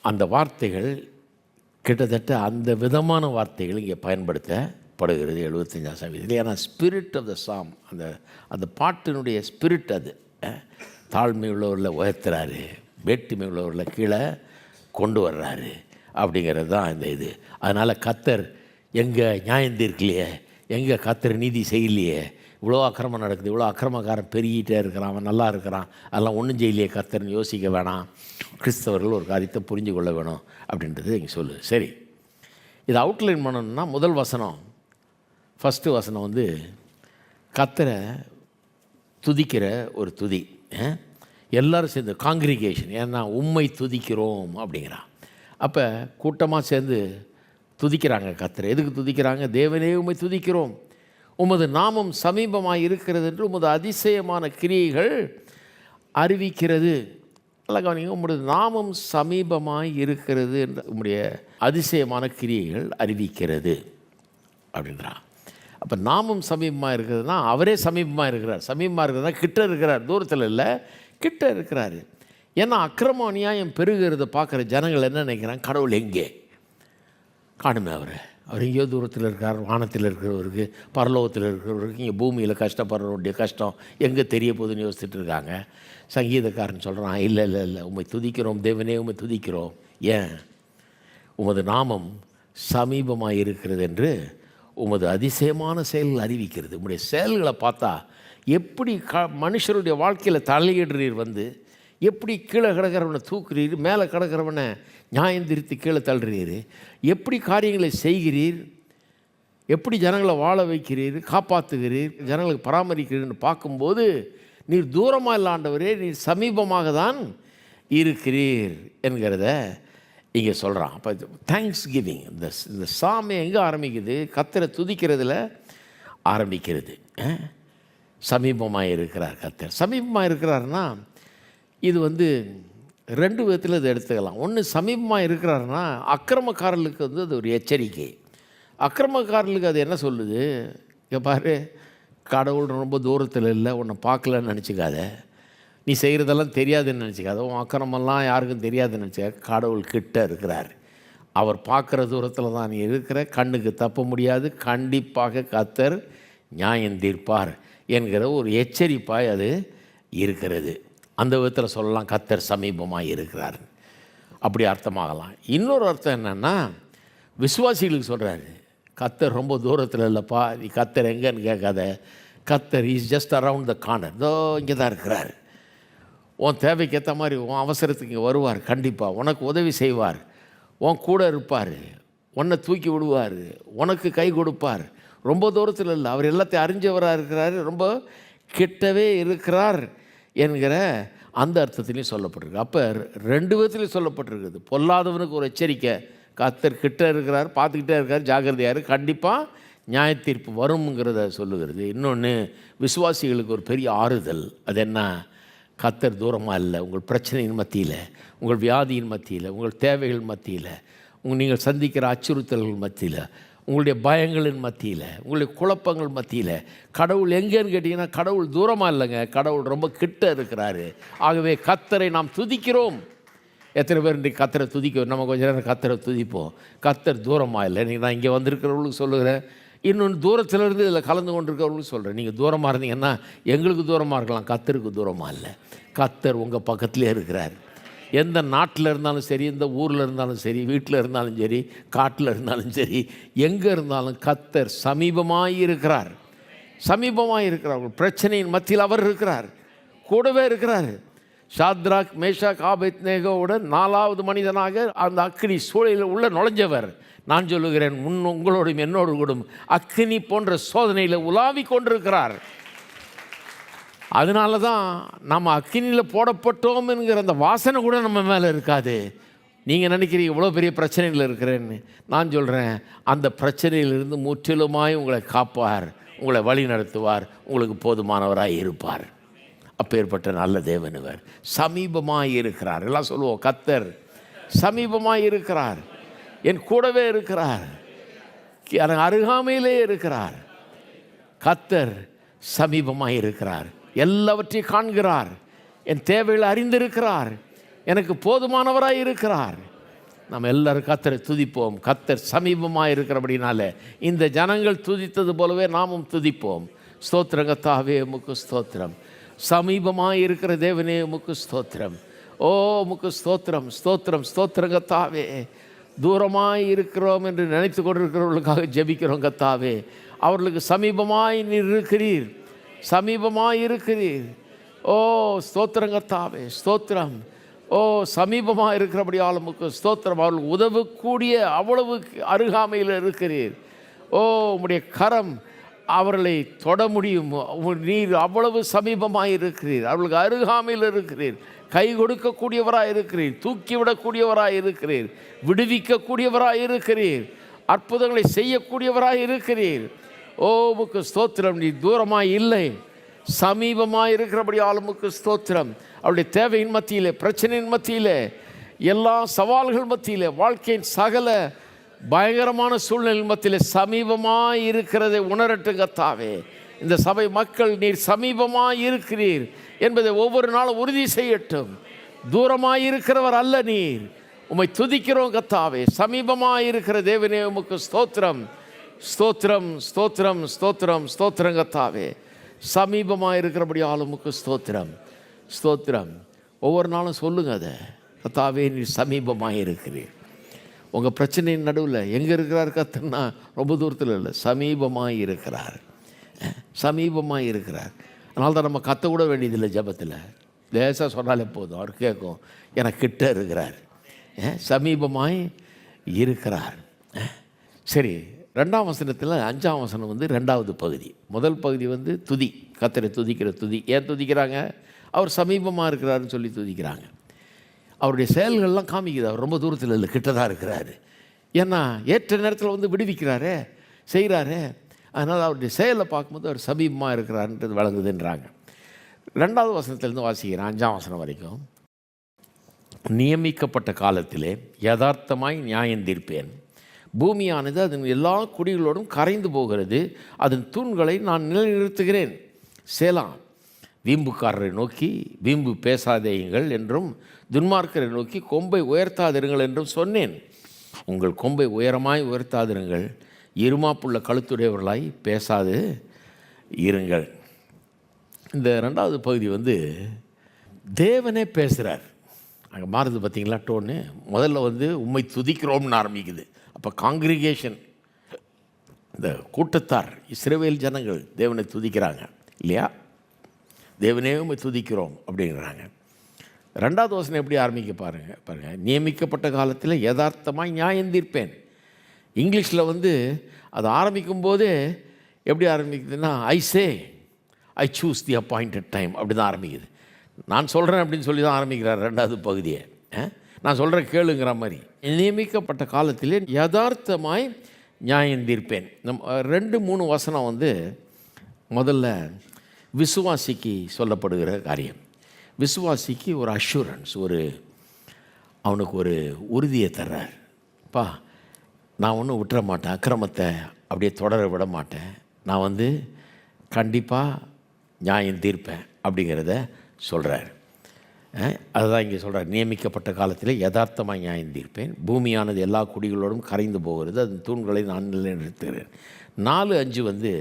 அந்த வார்த்தைகள் கிட்டத்தட்ட அந்த விதமான வார்த்தைகள் இங்கே பயன்படுத்தப்படுகிறது 75ஆம் சங்கீதத்தில். ஏன்னா ஸ்பிரிட் ஆஃப் த சாம், அந்த அந்த பாட்டினுடைய ஸ்பிரிட் அது. தாழ்மை உள்ளவரில் உயர்த்துறாரு, வேற்றுமை உள்ளவரில் கீழே கொண்டு வர்றாரு அப்படிங்கிறது தான் இந்த இது. அதனால் கர்த்தர் எங்கே நியாயம் தீர்க்கலையே, எங்கே கர்த்தர் நீதி செய்யலையே, இவ்வளோ அக்கிரமம் நடக்குது, இவ்வளோ அக்கிரமக்காரன் பெருகிட்டே இருக்கிறான், அவன் நல்லா இருக்கிறான், அதெல்லாம் ஒன்றும் செய்யலையே கர்த்தர்னு யோசிக்க வேணாம். கிறிஸ்தவர்கள் ஒரு காரியத்தை புரிஞ்சு கொள்ள வேணும் அப்படின்றது இங்கே சொல்லுது. சரி, இதை அவுட்லைன் பண்ணணும்னா முதல் வசனம், ஃபஸ்ட்டு வசனம் வந்து கர்த்தரை துதிக்கிற ஒரு துதி. எல்லோரும் சேர்ந்து காங்கிரிகேஷன், ஏன்னா உம்மை துதிக்கிறோம் அப்படிங்கிறான். அப்போ கூட்டமாக சேர்ந்து துதிக்கிறாங்க கர்த்தரை. எதுக்கு துதிக்கிறாங்க? தேவனே உம்மை துதிக்கிறோம், உமது நாமம் சமீபமாக இருக்கிறது என்று உமது அதிசயமான கிரியைகள் அறிவிக்கிறது. நல்லா கவனிங்க, உம்முடைய நாமம் சமீபமாக இருக்கிறது என்று உம்முடைய அதிசயமான கிரியைகள் அறிவிக்கிறது அப்படின்றான். அப்போ நாமம் சமீபமாக இருக்கிறதுனா அவரே சமீபமாக இருக்கிறார். சமீபமாக இருக்கிறதா கிட்ட இருக்கிறார், தூரத்தில் இல்லை, கிட்ட இருக்கிறாரு. ஏன்னா அக்கிரம அநியாயம் பெருகிறத பார்க்குற ஜனங்கள் என்ன நினைக்கிறாங்க? கடவுள் எங்கே காணுமே, அவர் எங்கேயோ தூரத்தில் இருக்கார். வானத்தில் இருக்கிறவருக்கு, பரலோகத்தில் இருக்கிறவருக்கு இங்கே பூமியில் கஷ்டப்படுறவருடைய கஷ்டம் எங்கே தெரிய போகுதுன்னு யோசிச்சுட்டு இருக்காங்க. சங்கீதக்காரன் சொல்கிறான், இல்லை இல்லை இல்லை, உம்மை துதிக்கிறோம் தேவனே, உம்மை துதிக்கிறோம். ஏன்? உமது நாமம் சமீபமாக இருக்கிறது என்று உமது அதிசயமான செயல்கள் அறிவிக்கிறது. உம்முடைய செயல்களை பார்த்தா எப்படி மனுஷருடைய வாழ்க்கையில் தலையிடுறீர், வந்து எப்படி கீழே கிடக்கிறவனை தூக்குறீர், மேலே கிடக்கிறவனை நியாயந்திருத்தி கீழே தள்ளுறீர், எப்படி காரியங்களை செய்கிறீர், எப்படி ஜனங்களை வாழ வைக்கிறீர், காப்பாற்றுகிறீர், ஜனங்களுக்கு பராமரிக்கிறீர்னு பார்க்கும்போது நீர் தூரமாக இல்லை ஆண்டவரே, நீர் சமீபமாக தான் இருக்கிறீர் என்கிறத இங்கே சொல்கிறான். அப்போ தேங்க்ஸ் கிவிங், இந்த சாமி எங்கே ஆரம்பிக்குது? கர்த்தரை துதிக்கிறதுல ஆரம்பிக்கிறது. சமீபமாக இருக்கிறார் கர்த்தர். சமீபமாக இருக்கிறாருன்னா இது வந்து ரெண்டு விதத்தில் இதை எடுத்துக்கலாம். ஒன்று, சமீபமாக இருக்கிறாருன்னா அக்கிரமக்காரர்களுக்கு வந்து அது ஒரு எச்சரிக்கை. அக்கிரமக்காரர்களுக்கு அது என்ன சொல்லுது? இங்கே பாரு, கடவுள் ரொம்ப தூரத்தில் இல்லை, உன்னை பார்க்கலன்னு நினச்சிக்காத, நீ செய்கிறதெல்லாம் தெரியாதுன்னு நினச்சிக்காத, உன் அக்கிரமெல்லாம் யாருக்கும் தெரியாதுன்னு நினச்சிக்காத, கடவுள் கிட்ட இருக்கிறார், அவர் பார்க்குற தூரத்தில் தான் நீ இருக்கிற, கண்ணுக்கு தப்ப முடியாது, கண்டிப்பாக கர்த்தர் நியாயம் தீர்ப்பார் என்கிற ஒரு எச்சரிப்பாய் அது இருக்கிறது. அந்த விதத்தில் சொல்லலாம் கர்த்தர் சமீபமாக இருக்கிறார், அப்படி அர்த்தமாகலாம். இன்னொரு அர்த்தம் என்னென்னா, விசுவாசிகளுக்கு சொல்கிறாரு, கர்த்தர் ரொம்ப தூரத்தில் இல்லைப்பா, நீ கர்த்தர் எங்கேன்னு கேட்காத, கர்த்தர் is just around the corner, இதோ இங்கே தான் இருக்கிறார், உன் தேவைக்கு ஏற்ற மாதிரி உன் அவசரத்துக்கு இங்கே வருவார், கண்டிப்பாக உனக்கு உதவி செய்வார், உன் கூட இருப்பார், உன்னை தூக்கி விடுவார், உனக்கு கை கொடுப்பார், ரொம்ப தூரத்தில் இல்லை, அவர் எல்லாத்தையும் அறிஞ்சவராக இருக்கிறார், ரொம்ப கிட்டவே இருக்கிறார் என்கிற அந்த அர்த்தத்திலையும் சொல்லப்பட்டிருக்கு. அப்போ ரெண்டு விதத்துலையும் சொல்லப்பட்டிருக்குது. பொல்லாதவனுக்கு ஒரு எச்சரிக்கை, கர்த்தர் கிட்ட இருக்கிறார், பார்த்துக்கிட்டே இருக்கார், ஜாக்கிரதையார், கண்டிப்பாக நியாய தீர்ப்பு வருங்கிறத சொல்லுகிறது. இன்னொன்று, விசுவாசிகளுக்கு ஒரு பெரிய ஆறுதல். அது என்ன? கர்த்தர் தூரமாக இல்லை, உங்கள் பிரச்சனையின் மத்தியில், உங்கள் வியாதியின் மத்தியில், உங்கள் தேவைகள் மத்தியில், நீங்கள் சந்திக்கிற அச்சுறுத்தல்கள் மத்தியில், உங்களுடைய பயங்களின் மத்தியில், உங்களுடைய குழப்பங்கள் மத்தியில் கடவுள் எங்கேன்னு கேட்டிங்கன்னா, கடவுள் தூரமாக இல்லைங்க, கடவுள் ரொம்ப கிட்ட இருக்கிறாரு. ஆகவே கர்த்தரை நாம் துதிக்கிறோம். எத்தனை பேர் இன்றைக்கு கர்த்தரை துதிக்கிறோம்? நம்ம கொஞ்சம் நேரம் கர்த்தரை துதிப்போம். கர்த்தர் தூரமாக இல்லை. நீங்கள் நான் இங்கே வந்திருக்கிறவங்களுக்கு சொல்லுகிறேன், இன்னொன்று தூரத்திலிருந்து இதில் கலந்து கொண்டிருக்கிறவங்களுக்கு சொல்கிறேன், நீங்கள் தூரமாக இருந்தீங்கன்னா எங்களுக்கு தூரமாக இருக்கலாம், கர்த்தருக்கு தூரமாக இல்லை. கர்த்தர் உங்கள் பக்கத்திலே இருக்கிறார். எந்த நாட்டில் இருந்தாலும் சரி, எந்த ஊரில் இருந்தாலும் சரி, வீட்டில் இருந்தாலும் சரி, காட்டில் இருந்தாலும் சரி, எங்கே இருந்தாலும் கர்த்தர் சமீபமாக இருக்கிறார். சமீபமாக இருக்கிறார். பிரச்சனையின் மத்தியில் அவர் இருக்கிறார், கூடவே இருக்கிறார். ஷாத்ராக், மேஷாக், ஆபேத்நேகோவோட 4வது மனிதனாக அந்த அக்கினி சூழலில் உள்ள நுழைஞ்சவர். நான் சொல்லுகிறேன், உங்களோடும் என்னோடு கூடும் அக்கினி போன்ற சோதனையில் உலாவி கொண்டிருக்கிறார். அதனால தான் நம்ம அக்கினியில் போடப்பட்டோம் என்கிற அந்த வாசனை கூட நம்ம மேலே இருக்காது. நீங்கள் நினைக்கிறீங்க இவ்வளோ பெரிய பிரச்சனைகள் இருக்கிறேன்னு. நான் சொல்கிறேன், அந்த பிரச்சனையிலிருந்து முற்றிலுமாய் உங்களை காப்பார், உங்களை வழி நடத்துவார், உங்களுக்கு போதுமானவராக இருப்பார். அப்பேற்பட்ட நல்ல தேவனவர் சமீபமாக இருக்கிறார். எல்லாம் சொல்லுவோம், கர்த்தர் சமீபமாய் இருக்கிறார், என் கூடவே இருக்கிறார், எனக்கு அருகாமையிலே இருக்கிறார். கர்த்தர் சமீபமாய் இருக்கிறார், எல்லாவற்றையும் காண்கிறார், என் தேவைகளை அறிந்திருக்கிறார், எனக்கு போதுமானவராய் இருக்கிறார். நம்ம எல்லாரும் கர்த்தரை துதிப்போம். கர்த்தர் சமீபமாக இருக்கிறபடினால இந்த ஜனங்கள் துதித்தது போலவே நாமும் துதிப்போம். ஸ்தோத்திரம் கர்த்தாவே, உமக்கு ஸ்தோத்திரம். சமீபமாக இருக்கிற தேவனே, உமக்கு ஸ்தோத்திரம். ஓ உமக்கு ஸ்தோத்திரம், ஸ்தோத்திரம், ஸ்தோத்திரம் கர்த்தாவே. தூரமாய் இருக்கிறோம் என்று நினைத்து கொண்டிருக்கிறவர்களுக்காக ஜெபிக்கிறோம் கர்த்தாவே. அவர்களுக்கு சமீபமாய் நீர் இருக்கிறீர், சமீபமாய் இருக்கிறீர். ஓ ஸ்தோத்திரம் கர்த்தாவே, ஸ்தோத்திரம். ஓ சமீபமாக இருக்கிறபடியால் உமக்கு ஸ்தோத்திரம். அவர்களுக்கு உதவக்கூடிய அவ்வளவு அருகாமையில் இருக்கிறீர். ஓ உம்முடைய கரம் அவர்களை தொட முடியும். நீர் அவ்வளவு சமீபமாக இருக்கிறீர், அவர்களுக்கு அருகாமையில் இருக்கிறீர். கை கொடுக்கக்கூடியவராக இருக்கிறீர், தூக்கிவிடக்கூடியவராக இருக்கிறீர், விடுவிக்கக்கூடியவராக இருக்கிறீர், அற்புதங்களை செய்யக்கூடியவராக இருக்கிறீர். ஓ உமக்கு ஸ்தோத்திரம். நீ தூரமாய் இல்லை, சமீபமாக இருக்கிறபடியால் உமக்கு ஸ்தோத்திரம். அவருடைய தேவையின் மத்தியிலே, பிரச்சனையின் மத்தியிலே, எல்லா சவால்கள் மத்தியிலே, வாழ்க்கையின் சகல பயங்கரமான சூழ்நிலை மத்தியிலே சமீபமாக இருக்கிறதை உணரட்டும் கர்த்தாவே. இந்த சபை மக்கள் நீர் சமீபமாக இருக்கிறீர் என்பதை ஒவ்வொரு நாளும் உறுதி செய்யட்டும். தூரமாக இருக்கிறவர் அல்ல நீர். உம்மை துதிக்கிறோம் கர்த்தாவே. சமீபமாக இருக்கிற தேவனே, உமக்கு ஸ்தோத்திரம், ஸ்தோத்திரம், ஸ்தோத்திரம், ஸ்தோத்திரம், ஸ்தோத்திரம் கர்த்தாவே. சமீபமாக இருக்கிறபடியால் உமக்கு ஸ்தோத்திரம், ஸ்தோத்திரம். ஒவ்வொரு நாளும் சொல்லுங்க அதை, கர்த்தாவே நீர் சமீபமாக இருக்கிறீர். உங்கள் பிரச்சனையின் நடுவில் எங்கே இருக்கிறார் கர்த்தர்னா ரொம்ப தூரத்தில் இல்லை, சமீபமாக இருக்கிறார், சமீபமாக இருக்கிறார். அதனால தான் நம்ம கத்த கூட வேண்டியதில்லை. ஜெபத்தில் லேசாக சொன்னாலே போதும், அவர் கேட்கும். எனக்கு கிட்ட இருக்கிறார், சமீபமாய் இருக்கிறார். சரி, 2ஆம் வசனத்தில் 5ஆம் வசனம் வந்து 2வது பகுதி. முதல் பகுதி வந்து துதி, கர்த்தரை துதிக்கிற துதி. ஏன் துதிக்கிறாங்க? அவர் சமீபமாக இருக்கிறாருன்னு சொல்லி துதிக்கிறாங்க. அவருடைய செயல்கள்லாம் காமிக்குது அவர் ரொம்ப தூரத்தில் இல்லை, கிட்ட தான் இருக்கிறாரு. ஏன்னா ஏற்ற நேரத்தில் வந்து விடுவிக்கிறாரே, செய்கிறாரே. அதனால் அவருடைய செயலை பார்க்கும்போது அவர் சமீபமாக இருக்கிறாருன்றது வழங்குதுன்றாங்க. 2வது வசனத்திலேருந்து வாசிக்கிறேன் 5ஆம் வசனம் வரைக்கும். நியமிக்கப்பட்ட காலத்திலே யதார்த்தமாய் நியாயம் தீர்ப்பேன். பூமியானது அதன் எல்லா குடிகளோடும் கரைந்து போகிறது, அதன் தூண்களை நான் நிலைநிறுத்துகிறேன். சேலா. வீம்புக்காரரை நோக்கி வீம்பு பேசாதேயுங்கள் என்றும், துன்மார்க்கரை நோக்கி கொம்பை உயர்த்தாதிருங்கள் என்றும் சொன்னேன். உங்கள் கொம்பை உயரமாய் உயர்த்தாதிருங்கள், இருமாப்புள்ள கழுத்துடையவர்களாய் பேசாது இருங்கள். இந்த 2வது பகுதி வந்து தேவனே பேசுகிறார். அங்கே மாறுது பார்த்தீங்களா டோன்னு. முதல்ல வந்து உம்மை துதிக்கிறோம்னு ஆரம்பிக்குது. அப்போ காங்கிரிகேஷன், இந்த கூட்டத்தார், இஸ்ரவேல் ஜனங்கள் தேவனை துதிக்கிறாங்க இல்லையா? தேவனே உம்மை துதிக்கிறோம் அப்படிங்கிறாங்க. 2வது வசனம் எப்படி ஆரம்பிக்க பாருங்கள். நியமிக்கப்பட்ட காலத்தில் யதார்த்தமாக நியாயம் தீர்ப்பேன். இங்கிலீஷில் வந்து அது ஆரம்பிக்கும் போதே எப்படி ஆரம்பிக்குதுன்னா, I choose the appointed time அப்படி தான் ஆரம்பிக்குது. நான் சொல்கிறேன் அப்படின்னு சொல்லி தான் ஆரம்பிக்கிறார் 2வது பகுதியை. நான் சொல்கிறேன் கேளுங்கிற மாதிரி. நியமிக்கப்பட்ட காலத்திலே யதார்த்தமாய் நியாயம் தீர்ப்பேன். 2-3 வசனம் வந்து முதல்ல விசுவாசிக்கு சொல்லப்படுகிற காரியம். விசுவாசிக்கு ஒரு அஷூரன்ஸ், அவனுக்கு ஒரு உறுதியை தர்றார். பா, நான் ஒன்றும் விட்டுற மாட்டேன், அக்கிரமத்தை அப்படியே தொடர விட மாட்டேன், நான் வந்து கண்டிப்பாக நியாயம் தீர்ப்பேன் அப்படிங்கிறத சொல்கிறார். அதுதான் இங்கே சொல்கிறார். நியமிக்கப்பட்ட காலத்தில் யதார்த்தமாக நியாயம் தீர்ப்பேன். பூமியானது எல்லா குடிகளோடும் கரைந்து போகிறது, அதன் தூண்களை நான் நிலைநிறுத்துகிறேன். 4-5 வந்து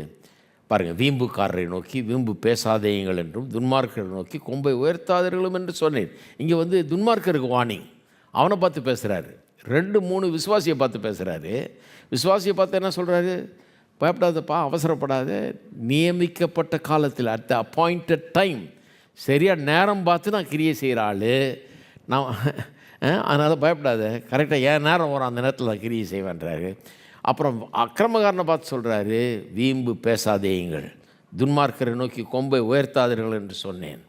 பாருங்கள். வீம்புக்காரரை நோக்கி வீம்பு பேசாதேயுங்கள் என்றும், துன்மார்க்கரை நோக்கி கொம்பை உயர்த்தாதீர்களும் என்று சொன்னேன். இங்கே வந்து துன்மார்க்கருக்கு வார்னிங், அவனை பார்த்து பேசுகிறாரு. 2-3 விசுவாசியை பார்த்து பேசுகிறாரு. விசுவாசியை பார்த்து என்ன சொல்கிறாரு? பயப்படாதப்பா, அவசரப்படாத, நியமிக்கப்பட்ட காலத்தில், அட் த அப்பாயிண்டட் டைம், சரியாக நேரம் பார்த்து நான் கிரியை செய்கிற ஆள் நான், அதனால் பயப்படாத, கரெக்டாக என் நேரம் வரும், அந்த நேரத்தில் நான் கிரியை செய்வேன்றாரு. அப்புறம் அக்கிரமக்காரனை பார்த்து சொல்கிறாரு, வீம்பு பேசாதேயுங்கள், துன்மார்க்கரை நோக்கி கொம்பை உயர்த்தாதீர்கள் என்று சொன்னேன்.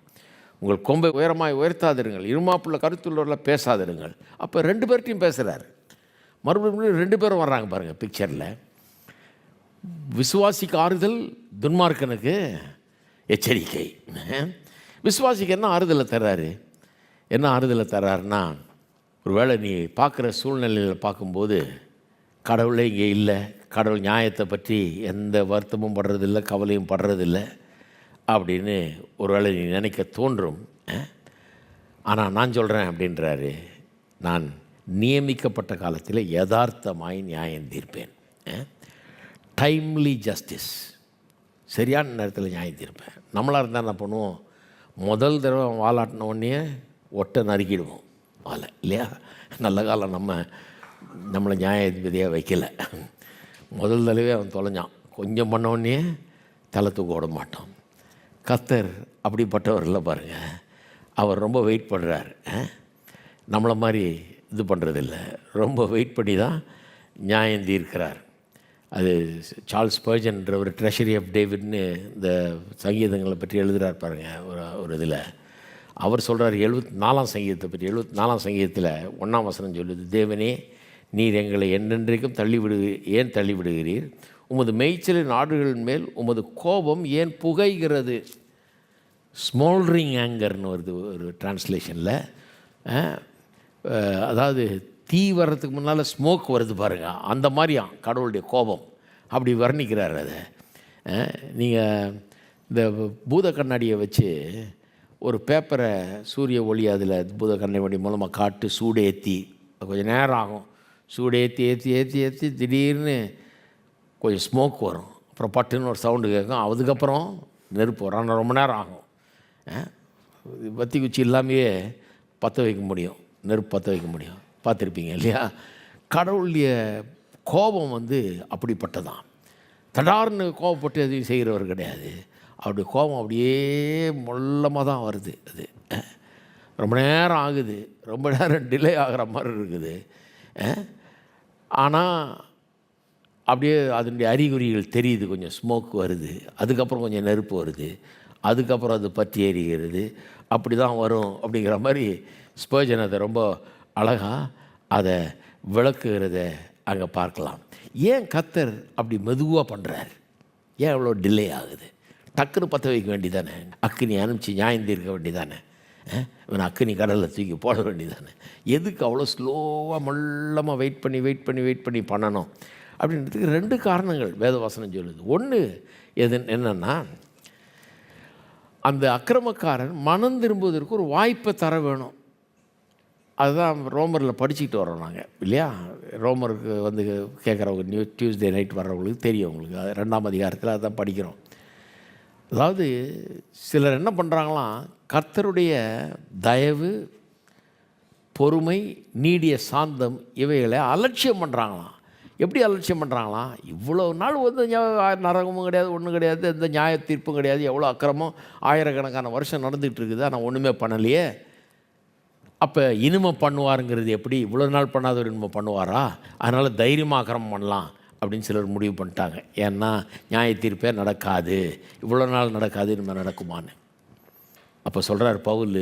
உங்கள் கொம்பை உயரமாய் உயர்த்தாதிருங்கள், இருமாப்புள்ள கருத்துள்ளவர்களாக பேசாதிருங்கள். அப்போ 2 பேர்ட்டையும் பேசுகிறாரு. மறுபடியும் 2 பேரும் வர்றாங்க பாருங்கள் பிக்சரில். விசுவாசிக்கு ஆறுதல், துன்மார்க்கனுக்கு எச்சரிக்கை. விசுவாசிக்கு என்ன ஆறுதலை தர்றாரு? என்ன ஆறுதலை தர்றாருன்னா, ஒருவேளை நீ பார்க்குற சூழ்நிலையில் பார்க்கும்போது கடவுளே இங்கே இல்லை, கடவுள் நியாயத்தை பற்றி எந்த வருத்தமும் படுறதில்லை, கவலையும் படுறதில்லை அப்படின்னு ஒருவேளை நீ நினைக்க தோன்றும். ஆனால் நான் சொல்கிறேன் அப்படின்றாரு, நான் நியமிக்கப்பட்ட காலத்தில் யதார்த்தமாய் நியாயம் தீர்ப்பேன். டைம்லி ஜஸ்டிஸ், சரியான நேரத்தில் நியாயம் தீர்ப்பேன். நம்மளாக இருந்தால் என்ன பண்ணுவோம், முதல் தடவை வாலாட்டின உடனே ஒட்டை நறுக்கிடுவோம் வாழை, இல்லையா? நல்ல காலம் நம்மளை நியாயாதிபதியாக வைக்கல. முதல் தடவை அவன் தொலைஞ்சான், கொஞ்சம் பண்ண உடனே தலை தூக்க விட மாட்டோம். கர்த்தர் அப்படிப்பட்டவர் இல்லை பாருங்கள். அவர் ரொம்ப வெயிட் பண்ணுறார். நம்மளை மாதிரி இது பண்ணுறதில்ல, ரொம்ப வெயிட் பண்ணி தான் நியாயம் தீர்க்கிறார். அது சார்ல்ஸ் ஸ்பர்ஜன்ற ஒரு ட்ரெஷரி ஆஃப் டேவிட்னு இந்த சங்கீதங்களை பற்றி எழுதுகிறார் பாருங்கள். ஒரு இதில் அவர் சொல்கிறார், 74ஆம் சங்கீதத்தை பற்றி. 74ஆம் சங்கீதத்தில் 1ஆம் வசனம் சொல்லுது, தேவனே நீர் எங்களை என்றென்றைக்கும் ஏன் தள்ளிவிடுகிறீர்? உமது மேய்ச்சலின் ஆடுகளின் மேல் உமது கோபம் ஏன் புகைகிறது? ஸ்மோல்ட்ரிங் ஆங்கர்னு வருது ஒரு டிரான்ஸ்லேஷனில். அதாவது தீ வர்றதுக்கு முன்னால் ஸ்மோக் வருது பாருங்கள், அந்த மாதிரியாம் கடவுளுடைய கோபம். அப்படி வர்ணிக்கிறார் அதை. நீங்கள் இந்த பூத கண்ணாடியை வச்சு ஒரு பேப்பரை சூரிய ஒளி அதில் பூத கண்ணாடி மூலமாக காட்டு சூடேற்றி கொஞ்சம் நேரம் ஆகும். சூடேற்றி ஏற்றி ஏற்றி ஏற்றி திடீர்னு கொஞ்சம் ஸ்மோக் வரும், அப்புறம் பட்டுன்னு ஒரு சவுண்டு கேட்கும், அதுக்கப்புறம் நெருப்பு வரும். ஆனால் ரொம்ப நேரம் ஆகும். பத்தி குச்சி இல்லாமையே பற்ற வைக்க முடியும், நெருப்பு பற்ற வைக்க முடியும். பார்த்துருப்பீங்க இல்லையா? கடவுளுடைய கோபம் அப்படிப்பட்டதான். தடார்னு கோபப்பட்டு எதையும் செய்கிறவர் கிடையாது. அவருடைய கோபம் அப்படியே மொல்லமாக தான் வருது. அது ரொம்ப நேரம் ஆகுது, ரொம்ப நேரம் டிலே ஆகிற மாதிரி இருக்குது. ஆனால் அப்படியே அதனுடைய அறிகுறிகள் தெரியுது. கொஞ்சம் ஸ்மோக் வருது, அதுக்கப்புறம் கொஞ்சம் நெருப்பு வருது, அதுக்கப்புறம் அது பற்றி எரிகிறது. அப்படி தான் வரும் அப்படிங்கிற மாதிரி ஸ்பர்ஜன் அதை ரொம்ப அழகாக அதை விளக்குகிறத அங்கே பார்க்கலாம். ஏன் கர்த்தர் அப்படி மெதுவாக பண்ணுறார்? ஏன் அவ்வளோ டிலே ஆகுது? டக்குன்னு பற்ற வைக்க வேண்டியதானே, அக்கினி அனுப்பிச்சி நியாயம் தீர்க்க வேண்டியதானே, இவன் அக்கினி கடலில் தூக்கி போட வேண்டியதானே. எதுக்கு அவ்வளோ ஸ்லோவாக மொல்லமாக வெயிட் பண்ணி பண்ணணும் அப்படின்றதுக்கு 2 காரணங்கள் வேதவசனம் சொல்லுது. ஒன்று என்னென்னா, அந்த அக்கிரமக்காரன் மனம் திரும்புவதற்கு ஒரு வாய்ப்பை தர வேணும். அதுதான் ரோமரில் படிச்சுக்கிட்டு வரோம் நாங்கள், இல்லையா? ரோமருக்கு கேட்குறவங்க டியூஸ்டே நைட் வர்றவங்களுக்கு தெரியும். உங்களுக்கு 2ஆம் அதிகாரத்தில் அதுதான் படிக்கிறோம். அதாவது சிலர் என்ன பண்ணுறாங்களாம், கர்த்தருடைய தயவு, பொறுமை, நீடிய சாந்தம் இவைகளை அலட்சியம் பண்ணுறாங்களாம். எப்படி அலட்சியம் பண்ணுறாங்களாம்? இவ்வளோ நாள் நரகமும் கிடையாது, ஒன்றும் கிடையாது, எந்த நியாய தீர்ப்பும் கிடையாது, எவ்வளோ அக்கிரமம் ஆயிரக்கணக்கான வருஷம் நடந்துகிட்டு இருக்குது, ஆனால் ஒன்றுமே பண்ணலையே. அப்போ இனிமே பண்ணுவாருங்கிறது எப்படி? இவ்வளோ நாள் பண்ணாதவர் இனிமே பண்ணுவாரா? அதனால் தைரியமாக அக்கிரமம் பண்ணலாம் அப்படின்னு சிலர் முடிவு பண்ணிட்டாங்க. ஏன்னா நியாய தீர்ப்பே நடக்காது, இவ்வளோ நாள் நடக்காது, இனிமேல் நடக்குமான்னு. அப்போ சொல்கிறார் பவுல்,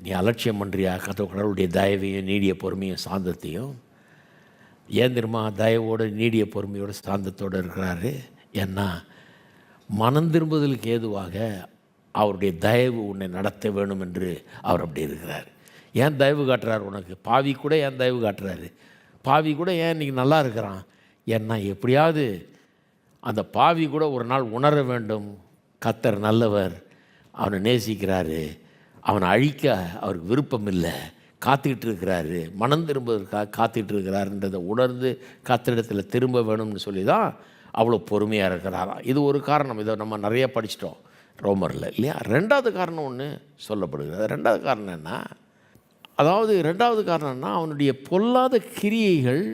நீ அலட்சியம் பண்ணுறியா கடவுளுடைய தயவையும் நீடிய பொறுமையும் சாந்தத்தையும்? ஏன் தெரியுமா தயவோடு நீடிய பொறுமையோடு சாந்தத்தோடு இருக்கிறாரு? ஏன்னா மனம் திரும்புதலுக்கு ஏதுவாக அவருடைய தயவு உன்னை நடத்த வேணும் என்று அவர் அப்படி இருக்கிறார். ஏன் தயவு காட்டுறார் உனக்கு? பாவி கூட ஏன் தயவு காட்டுறாரு? பாவி கூட ஏன் இன்றைக்கி நல்லா இருக்கிறான்? ஏன்னா எப்படியாவது அந்த பாவி கூட ஒரு நாள் உணர வேண்டும், கர்த்தர் நல்லவர், அவனை நேசிக்கிறாரு, அவனை அழிக்க அவருக்கு விருப்பம் இல்லை, காத்துக்கிட்டு இருக்கிறாரு, மனம் திரும்புவதற்காக காத்துக்கிட்டு இருக்கிறாருன்றதை உணர்ந்து கர்த்தரிடத்தில் திரும்ப வேணும்னு சொல்லி தான் அவ்வளோ பொறுமையாக இருக்கிறாராம். இது ஒரு காரணம். இதை நம்ம நிறைய படிச்சிட்டோம் ரோமரில், இல்லையா? 2வது காரணம் ஒன்று சொல்லப்படுகிறது. 2வது காரணம் என்ன? அதாவது 2வது காரணம்னா, அவனுடைய பொல்லாத கிரியைகள்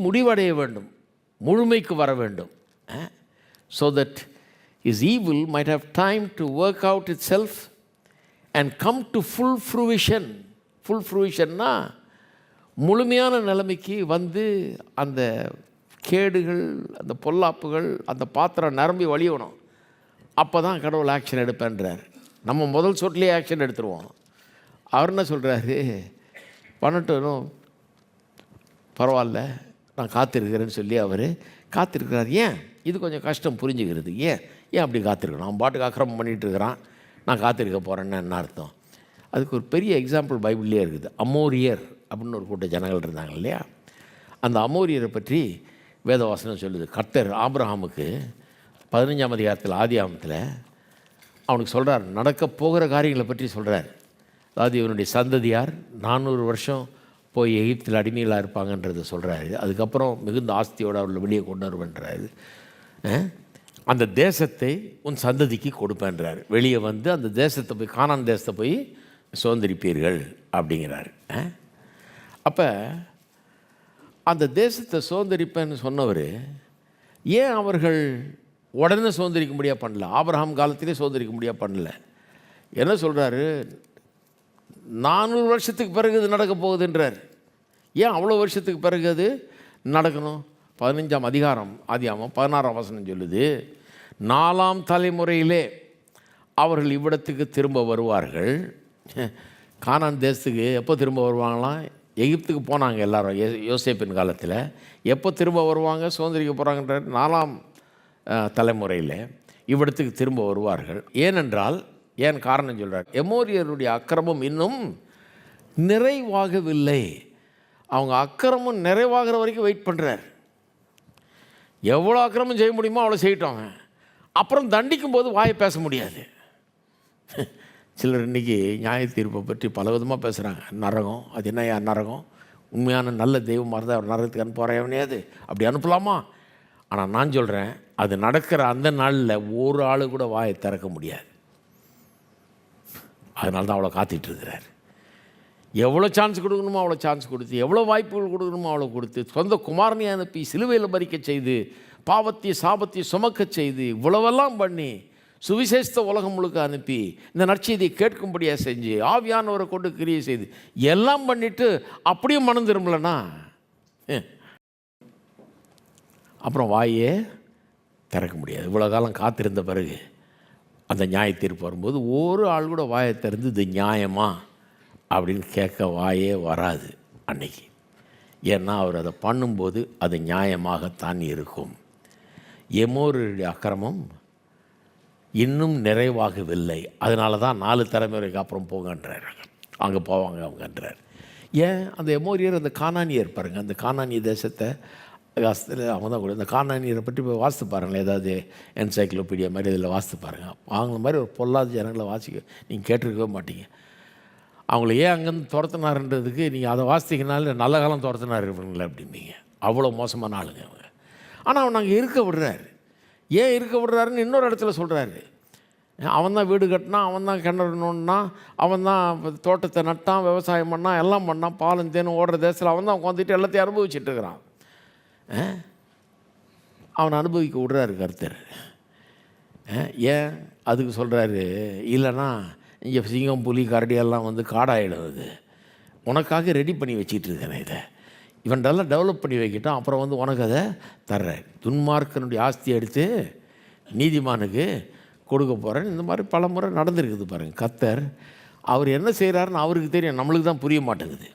முடிவடைய வேண்டும், முழுமைக்கு வர வேண்டும். So that his evil might have time to work out itself and come to full fruition. Full fruitionனா முழுமையான நிலைமைக்கு அந்த கேடுகள், அந்த பொல்லாப்புகள், அந்த பாத்திரம் நிரம்பி வழியணும். அப்போ தான் கடவுள் ஆக்ஷன் எடுப்பேன்றார். நம்ம முதல் சொட்டிலே ஆக்ஷன் எடுத்துருவோம். அவர் என்ன சொல்கிறாரு? பண்ணட்டும், பரவாயில்ல, நான் காத்திருக்கிறேன்னு சொல்லி அவர் காத்திருக்கிறார். ஏன்? இது கொஞ்சம் கஷ்டம் புரிஞ்சுக்கிறது. ஏன் அப்படி காத்திருக்கணும்? அவன் பாட்டுக்கு அக்கிரமம் பண்ணிகிட்டு இருக்கிறான், நான் காத்திருக்க போகிறேன்னு என்ன அர்த்தம்? அதுக்கு ஒரு பெரிய எக்ஸாம்பிள் பைபிள்லேயே இருக்குது. அமோரியர் அப்படின்னு ஒரு கூட்ட ஜனங்கள் இருந்தாங்க இல்லையா? அந்த அமோரியரை பற்றி வேதவாசனம் சொல்லுது. கர்த்தர் ஆபிரகாமுக்கு 15ஆம் அதிகாரத்தில் ஆதியாகமத்தில் அவனுக்கு சொல்கிறார், நடக்க போகிற காரியங்களை பற்றி சொல்கிறார். அதாவது இவனுடைய சந்ததியார் 400 வருஷம் போய் எகிப்தில் அடிமைகளாக இருப்பாங்கன்றதை சொல்கிறாரு. அதுக்கப்புறம் மிகுந்த ஆஸ்தியோடு அவர்களை வெளியே கொண்டு வருவேன்றாரு. அந்த தேசத்தை உன் சந்ததிக்கு கொடுப்பேன்றார். வெளியே வந்து அந்த தேசத்தை போய், கானான் தேசத்தை போய் சுதந்திரிப்பீர்கள் அப்படிங்கிறார். அப்போ அந்த தேசத்தை சுதந்திரிப்பேன்னு சொன்னவர் ஏன் அவர்கள் உடனே சுதந்திரிக்க முடியாது பண்ணல? ஆபிரகாம் காலத்திலே சுதந்திரிக்க முடியாது பண்ணல. என்ன சொல்கிறாரு? 400 வருஷத்துக்கு பிறகு இது நடக்க போகுதுன்றார். ஏன் அவ்வளோ வருஷத்துக்கு பிறகு அது நடக்கணும்? 15ஆம் அதிகாரம் ஆதியாகமம் 16ஆம் வசனம் சொல்லுது, 4ஆம் தலைமுறையிலே அவர்கள் இவ்விடத்துக்கு திரும்ப வருவார்கள். கானான் தேசத்துக்கு எப்போ திரும்ப வருவாங்களாம்? எகிப்துக்கு போனாங்க எல்லாரும் யோசேப்பின் காலத்தில். எப்போ திரும்ப வருவாங்க, சுதந்திரிக்க போகிறாங்கன்ற 4ஆம் தலைமுறையில் இவ்விடத்துக்கு திரும்ப வருவார்கள். ஏனென்றால், ஏன் காரணம் சொல்கிறார், எமோரியருடைய அக்கிரமம் இன்னும் நிறைவாகவில்லை. அவங்க அக்கிரமம் நிறைவாகிற வரைக்கும் வெயிட் பண்ணுறார். எவ்வளோ அக்கிரமம் செய்ய முடியுமோ அவ்வளோ செய்யிட்டோங்க. அப்புறம் தண்டிக்கும் போது வாயை பேச முடியாது. சிலர் இன்றைக்கி நியாய தீர்ப்பை பற்றி பல விதமாக பேசுகிறாங்க. நரகம், அது என்னையா நரகம்? உண்மையான நல்ல தெய்வமாக இருந்தால் அவர் நரகத்துக்கு அனுப்புவாரையாவது அப்படி அனுப்பலாமா? ஆனால் நான் சொல்கிறேன், அது நடக்கிற அந்த நாளில் ஒரு ஆள் கூட வாயை திறக்க முடியாது. அதனால தான் அவ்வளோ காத்துட்ருக்கிறார். எவ்வளோ சான்ஸ் கொடுக்கணுமோ அவ்வளோ சான்ஸ் கொடுத்து, எவ்வளோ வாய்ப்புகள் கொடுக்கணுமோ அவ்வளோ கொடுத்து, சொந்த குமாரனை அனுப்பி சிலுவையில் மரிக்க செய்து, பாவத்தையும் சாபத்தையும் சுமக்க செய்து, இவ்வளவெல்லாம் பண்ணி, சுவிசேஷத்தை உலகம் முழுக்க அனுப்பி, இந்த நற்செய்தியை கேட்கும்படியாக செஞ்சு, ஆவியானவரை கொண்டு கிரியை செய்து எல்லாம் பண்ணிவிட்டு அப்படியே மனம் திரும்பலன்னா அப்புறம் வாயே திறக்க முடியாது. இவ்வளோ காலம் காத்திருந்த பிறகு அந்த நியாய தீர்ப்பு வரும்போது ஒரு ஆள் கூட வாயை திறந்து இது நியாயமா அப்படின்னு கேட்க வாயே வராது அன்னைக்கு. ஏன்னா அவர் அதை பண்ணும்போது அது நியாயமாகத்தான் இருக்கும். எமோருடைய அக்கிரமம் இன்னும் நிறைவாகவில்லை. அதனால தான் 4 தலைமுறைக்கு அப்புறம் போங்கன்றார். அங்கே போவாங்க அவங்கன்றார். ஏன்? அந்த எமோரியர், அந்த கானானியர் பாருங்கள், அந்த கானானிய தேசத்தை அவங்க தான் கூட இந்த கானானியரை பற்றி போய் வாசித்து பாருங்களேன். ஏதாவது என்சைக்ளோபீடியா மாதிரி இதில் வாசித்து பாருங்கள். அவங்கள மாதிரி ஒரு பொல்லாத ஜனங்களை வாசிக்க நீங்கள் கேட்டிருக்கவே மாட்டீங்க. அவங்கள ஏன் அங்கேருந்து துரத்தினாருன்றதுக்கு நீங்கள் அதை வாசித்தீங்கனால நல்ல காலம் துரத்தினார் இருப்பீங்களே அப்படிம்பீங்க. அவ்வளோ மோசமான ஆளுங்க அவங்க. ஆனால் அவன் அங்கே இருக்க விடுறாரு. ஏன் இருக்க விடுறாருன்னு இன்னொரு இடத்துல சொல்கிறாரு. அவன் தான் வீடு கட்டினான், அவன் தான் கிணறுனா, அவன் தான் தோட்டத்தை நட்டான், விவசாயம் பண்ணான், எல்லாம் பண்ணான், பாலும் தேனும் ஓடுற தேசத்தில் அவன் தான் உட்காந்துட்டு எல்லாத்தையும் அனுபவிச்சுட்டு இருக்கிறான். அவனை அனுபவிக்க விடுறாரு கர்த்தர். ஏன் அதுக்கு சொல்கிறாரு, இல்லைன்னா இங்கே சிங்கம் புலி கரடியெல்லாம் வந்து காடாயிடுவது, உனக்காக ரெடி பண்ணி வச்சிட்டு இருக்கேன், இதை இவன்டெல்லாம் டெவலப் பண்ணி வைக்கிட்டான், அப்புறம் வந்து உனக்கு அதை தர்றேன், துன்மார்க்கனுடைய ஆஸ்தியை எடுத்து நீதிமானுக்கு கொடுக்க போகிறேன். இந்த மாதிரி பல முறை நடந்திருக்குது பாருங்கள். கர்த்தர் அவர் என்ன செய்கிறாருன்னு அவருக்கு தெரியும், நம்மளுக்கு தான் புரிய மாட்டேங்குது.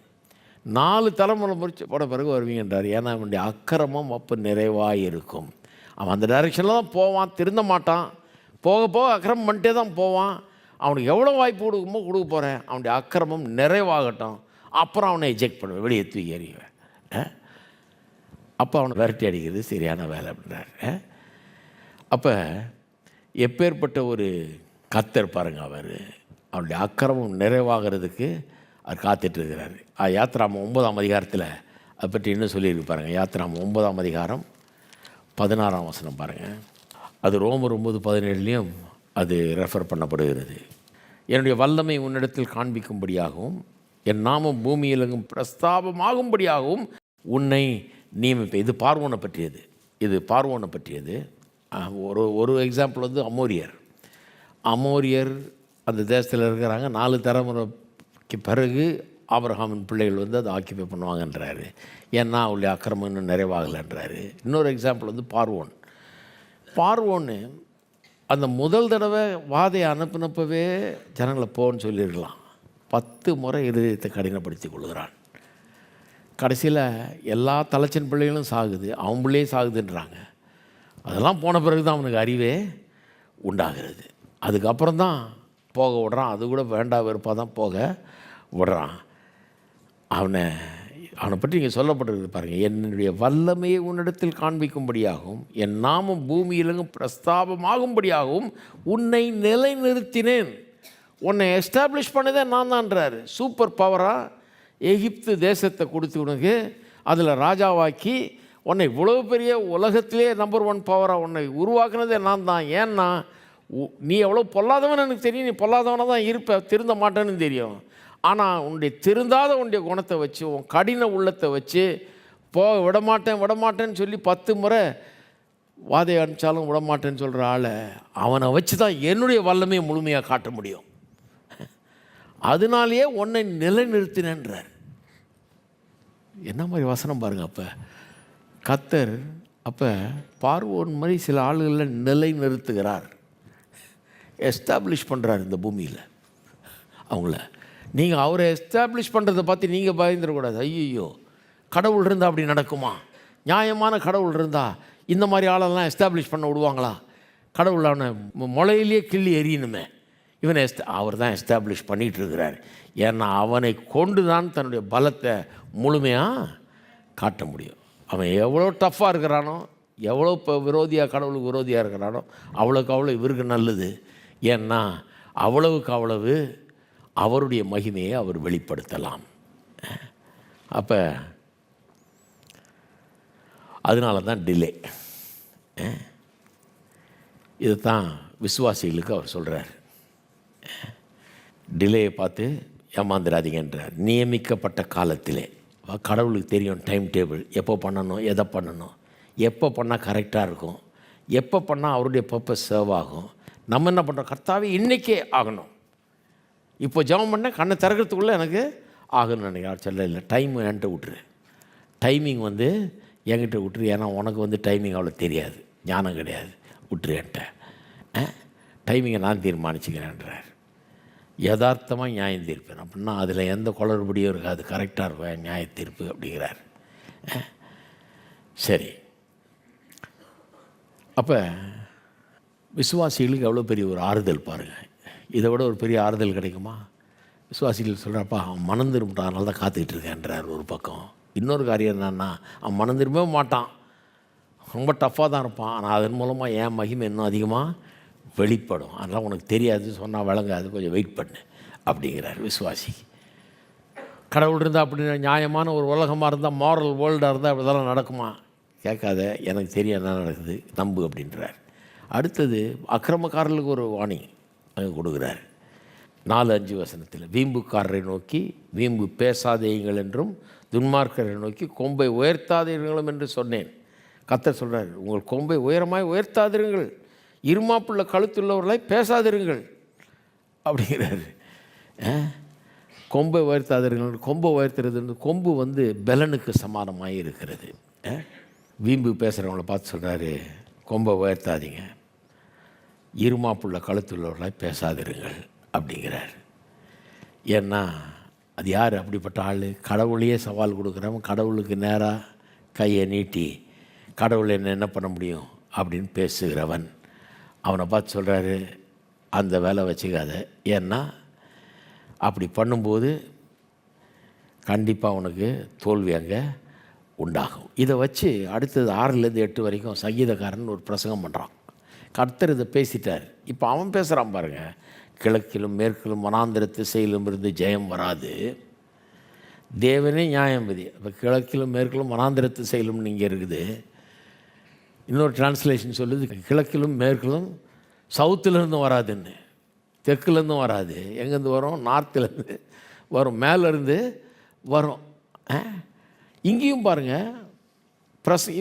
4 தலைமுறை முடிச்சு போட பிறகு வருவீங்கன்றார். ஏன்னா அவனுடைய அக்கிரமம் அப்போ நிறைவாக இருக்கும். அவன் அந்த டைரெக்ஷனில் தான் போவான், திருந்த மாட்டான், போக போக அக்கிரமம் பண்ணிட்டே தான் போவான். அவனுக்கு எவ்வளோ வாய்ப்பு கொடுக்குமோ கொடுக்க போகிறேன், அவனுடைய அக்கிரமம் நிறைவாகட்டும், அப்புறம் அவனை எஜெக்ட் பண்ணுவேன், வெளியே தூக்கி எறிவேன். அப்போ அவனை விரட்டி அடிக்கிறது சரியான வேலை அப்படின்றாரு. அப்போ எப்பேற்பட்ட ஒரு கர்த்தர் பாருங்கள். அவனுடைய அக்கிரமம் நிறைவாகிறதுக்கு அவர் காத்துட்ருக்கிறாரு. யாத்திராமம் 9ஆம் அதிகாரத்தில் அதை பற்றி இன்னும் சொல்லியிருக்கு பாருங்கள். யாத்திராமம் 9ஆம் அதிகாரம் 16ஆம் வசனம் பாருங்கள். அது ரோமர் 9:17 அது ரெஃபர் பண்ணப்படுகிறது. என்னுடைய வல்லமை உன்னிடத்தில் காண்பிக்கும்படியாகவும் என் நாமம் பூமியில் எங்கும் பிரஸ்தாபமாகும்படியாகவும் உன்னை நியமிப்பேன். இது பார்வோனை பற்றியது. இது பார்வோனை பற்றியது. ஒரு எக்ஸாம்பிள் வந்து அமோரியர் அந்த தேசத்தில் இருக்கிறாங்க. 4 தலைமுறைக்கு பிறகு ஆபிரகாமின் பிள்ளைகள் வந்து அதை ஆக்கிபை பண்ணுவாங்கன்றாரு. ஏன்னா அவளுடைய அக்கிரமம் இன்னும் நிறைவாகலைன்றாரு. இன்னொரு எக்ஸாம்பிள் வந்து பார்வோன்னு அந்த முதல் தடவை வாதையை அனுப்பினப்பவே ஜனங்களை போன்னு சொல்லியிருக்கலாம். 10 முறை இதயத்தை கடினப்படுத்தி கொள்கிறான். கடைசியில் எல்லா தலைச்சன் பிள்ளைகளும் சாகுது, அவன் பிள்ளையே சாகுதுன்றாங்க. அதெல்லாம் போன பிறகு தான் அவனுக்கு அறிவே உண்டாகிறது. அதுக்கப்புறம் தான் போக விடுறான். அது கூட வேண்டா வெறுப்பாக தான் போக விடுறான். அவனை பற்றி இங்கே சொல்லப்பட்டிருக்கு பாருங்கள். என்னுடைய வல்லமையை உன்னிடத்தில் காண்பிக்கும்படியாகவும் என் நாமம் பூமியிலெங்கும் பிரஸ்தாபமாகும்படியாகவும் உன்னை நிலைநிறுத்தினேன். உன்னை எஸ்டாப்ளிஷ் பண்ணதே நான் தான்றாரு. சூப்பர் பவராக எகிப்து தேசத்தை கொடுத்து உனக்கு அதில் ராஜாவாக்கி உன்னை இவ்வளோ பெரிய உலகத்திலே நம்பர் 1 பவராக உன்னை உருவாக்குனதே நான் தான். ஏன்னா நீ எவ்வளோ பொல்லாதவன் எனக்கு தெரியும். நீ பொல்லாதவனாக தான் இருப்ப, திருந்த மாட்டேன்னு தெரியும். ஆனால் உன்னுடைய திருந்தாத உன்னுடைய குணத்தை வச்சு, உன் கடின உள்ளத்தை வச்சு விடமாட்டேன்னு சொல்லி 10 முறை வாதை அனுப்பிச்சாலும் விடமாட்டேன்னு சொல்கிற ஆளை அவனை வச்சு தான் என்னுடைய வல்லமையை முழுமையாக காட்ட முடியும். அதனாலேயே உன்னை நிலைநிறுத்தினேன்றார். என்ன மாதிரி வசனம் பாருங்கள். அப்போ கர்த்தர் அப்போ பார்வோன் மாதிரி சில ஆளுகளை நிலைநிறுத்துகிறார், எஸ்டாப்ளிஷ் பண்ணுறார் இந்த பூமியில் அவங்கள. நீங்கள் அவரை எஸ்டாப்ளிஷ் பண்ணுறதை பார்த்து நீங்கள் பயந்துடக்கூடாது. ஐயோ, கடவுள் இருந்தால் அப்படி நடக்குமா? நியாயமான கடவுள் இருந்தால் இந்த மாதிரி ஆளெல்லாம் எஸ்டாப்ளிஷ் பண்ண விடுவாங்களா? கடவுளான முளையிலேயே கிள்ளி எறியணுமே. இவனை அவர் தான் எஸ்டாப்ளிஷ் பண்ணிகிட்டு இருக்கிறார். ஏன்னா அவனை கொண்டு தான் தன்னுடைய பலத்தை முழுமையாக காட்ட முடியும். அவன் எவ்வளோ டஃப்பாக இருக்கிறானோ, எவ்வளோ இப்போ விரோதியாக கடவுளுக்கு விரோதியாக இருக்கிறானோ அவ்வளோக்கு அவ்வளோ இவருக்கு நல்லது. ஏன்னா அவ்வளவுக்கு அவ்வளவு அவருடைய மகிமையை அவர் வெளிப்படுத்தலாம். அப்போ அதனால தான் டிலே. இது தான் விசுவாசிகளுக்கு அவர் சொல்கிறார். டிலேயை பார்த்து ஏமாந்துடாதீங்கன்றார். நியமிக்கப்பட்ட காலத்திலே கடவுளுக்கு தெரியும் டைம் டேபிள், எப்போ பண்ணணும், எதை பண்ணணும், எப்போ பண்ணால் கரெக்டாக இருக்கும், எப்போ பண்ணால் அவருடைய பர்பஸ் சர்வ் ஆகும். நம்ம என்ன பண்ணுறோம்? கர்த்தாவே இன்றைக்கே ஆகணும். இப்போ ஜெபம் பண்ண கண்ணை திறக்கிறதுக்குள்ளே எனக்கு ஆகணும்னு நினைக்கிறேன். சொல்ல இல்லை, டைம் என்கிட்ட விட்டுரு, டைமிங் வந்து என்கிட்ட விட்டுரு. ஏன்னா உனக்கு டைமிங் அவ்வளோ தெரியாது, ஞானம் கிடையாது, விட்டுரு என்கிட்ட. டைமிங்கை நான் தீர்மானிச்சுக்கிறேன்றார். யதார்த்தமாக நியாயம் தீர்ப்பேன் அப்படின்னா அதில் எந்த குளறுபடியும் இருக்காது, கரெக்டாக இருக்கும் நியாய தீர்ப்பு அப்படிங்கிறார். சரி, அப்போ விசுவாசிகளுக்கு எவ்வளோ பெரிய ஒரு ஆறுதல் பாருங்கள். இதை விட ஒரு பெரிய ஆறுதல் கிடைக்குமா? விசுவாசிகள் சொல்கிறப்பா அவன் மனம் திரும்பிட்டான், அதனால தான் காத்துக்கிட்டு இருக்கேன்றார் ஒரு பக்கம். இன்னொரு காரியம் என்னன்னா, அவன் மனம் திரும்பவே மாட்டான், ரொம்ப டஃப்பாக தான் இருப்பான். ஆனால் அதன் மூலமாக என் மகிமை இன்னும் அதிகமாக வெளிப்படும். அதெல்லாம் உனக்கு தெரியாது, சொன்னால் விளங்காது, கொஞ்சம் வெயிட் பண்ணு அப்படிங்கிறார் விசுவாசி. கடவுள் இருந்தால் அப்படி நியாயமான ஒரு உலகமாக இருந்தால், மாரல் வேர்ல்டாக இருந்தால் இதெல்லாம் நடக்குமா? கேட்காத, எனக்கு தெரியும் என்ன நடக்குது, நம்பு அப்படின்றார். அடுத்தது அக்கிரமக்காரர்களுக்கு ஒரு வார்னிங் கொடுக்குறார். 4-5 வசனத்தில், வீம்புக்காரரை நோக்கி வீம்பு பேசாதீங்கள் என்றும் துன்மார்க்கரை நோக்கி கொம்பை உயர்த்தாதீர்களும் என்று சொன்னேன். கர்த்தர் சொல்கிறார், உங்கள் கொம்பை உயரமாய் உயர்த்தாதிருங்கள், இருமாப்புள்ள கழுத்துள்ளவர்களை பேசாதிருங்கள் அப்படிங்கிறாரு. கொம்பை உயர்த்தாதிருங்கள். கொம்பை உயர்த்துறது, கொம்பு பெலனுக்கு சமானமாக இருக்கிறது. வீம்பு பேசுகிறவங்கள பார்த்து சொல்கிறாரு, கொம்பை உயர்த்தாதீங்க, இருமாப்புள்ள கழுத்துள்ளவர்களை பேசாதிருங்கள் அப்படிங்கிறார். ஏன்னா அது யார் அப்படிப்பட்ட ஆள்? கடவுளையே சவால் கொடுக்குறவன், கடவுளுக்கு நேராக கையை நீட்டி கடவுள் என்ன பண்ண முடியும் அப்படின்னு பேசுகிறவன். அவனை பார்த்து சொல்கிறாரு, அந்த வேலை வச்சுக்காத. ஏன்னா அப்படி பண்ணும்போது கண்டிப்பாக உனக்கு தோல்வி அங்கே உண்டாகும். இதை வச்சு அடுத்தது 6-8 வரைக்கும் சங்கீதக்காரன் ஒரு பிரசங்கம் பண்ணுறான். கர்த்தர் இதை பேசிட்டார். இப்போ அவன் பேசுகிறான் பாருங்கள், கிழக்கிலும் மேற்கிலும் வனாந்திர திசையிலும் இருந்து ஜெயம் வராது, தேவனே நியாயம்பதி. இப்போ கிழக்கிலும் மேற்கிலும் வனாந்திர திசையிலும் இங்கே இருக்குது. இன்னொரு டிரான்ஸ்லேஷன் சொல்லுது, கிழக்கிலும் மேற்கிலும் சவுத்துலேருந்தும் வராதுன்னு, தெற்குலேருந்தும் வராது. எங்கேருந்து வரும்? நார்த்துலேருந்து வரும், மேலேருந்து வரும். இங்கேயும் பாருங்கள்,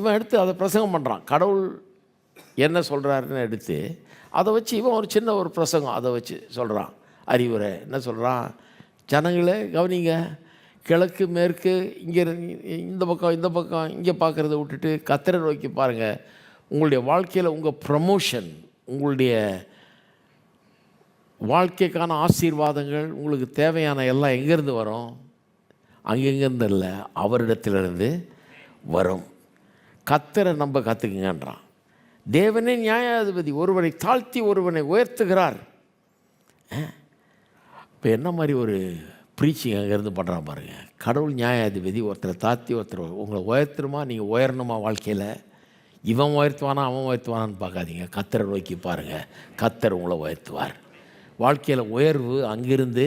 இவன் எடுத்து அதை பிரசங்கம் பண்ணுறான். கடவுள் என்ன சொல்கிறாருன்னு எடுத்து அதை வச்சு இவன் ஒரு சின்ன ஒரு பிரசங்கம் அதை வச்சு சொல்கிறான். அறிவுரை என்ன சொல்கிறான்? ஜனங்களே கவனிங்க, கிழக்கு மேற்கு இங்கே இந்த பக்கம் இங்கே பார்க்குறத விட்டுட்டு கர்த்தரை நோக்கி பாருங்கள். உங்களுடைய வாழ்க்கையில் உங்கள் ப்ரமோஷன், உங்களுடைய வாழ்க்கைக்கான ஆசீர்வாதங்கள், உங்களுக்கு தேவையான எல்லாம் எங்கேருந்து வரும்? அங்கெங்கேருந்து இல்லை, அவரிடத்திலிருந்து வரும். கர்த்தரை நம்ப கற்றுக்குங்கன்றான். தேவனே நியாயாதிபதி, ஒருவனை தாழ்த்தி ஒருவனை உயர்த்துகிறார். இப்போ என்ன மாதிரி ஒரு ப்ரீச்சிங் அங்கேருந்து பண்ணுறான் பாருங்கள். கடவுள் நியாயாதிபதி, ஒருத்தரை தாழ்த்தி ஒருத்தர் உங்களை உயர்த்தணுமா, நீங்கள் உயரணுமா வாழ்க்கையில், இவன் உயர்த்துவானா அவன் உயர்த்துவானான்னு பார்க்காதீங்க, கர்த்தரை நோக்கி பாருங்கள், கர்த்தர் உங்களை உயர்த்துவார். வாழ்க்கையில் உயர்வு அங்கிருந்து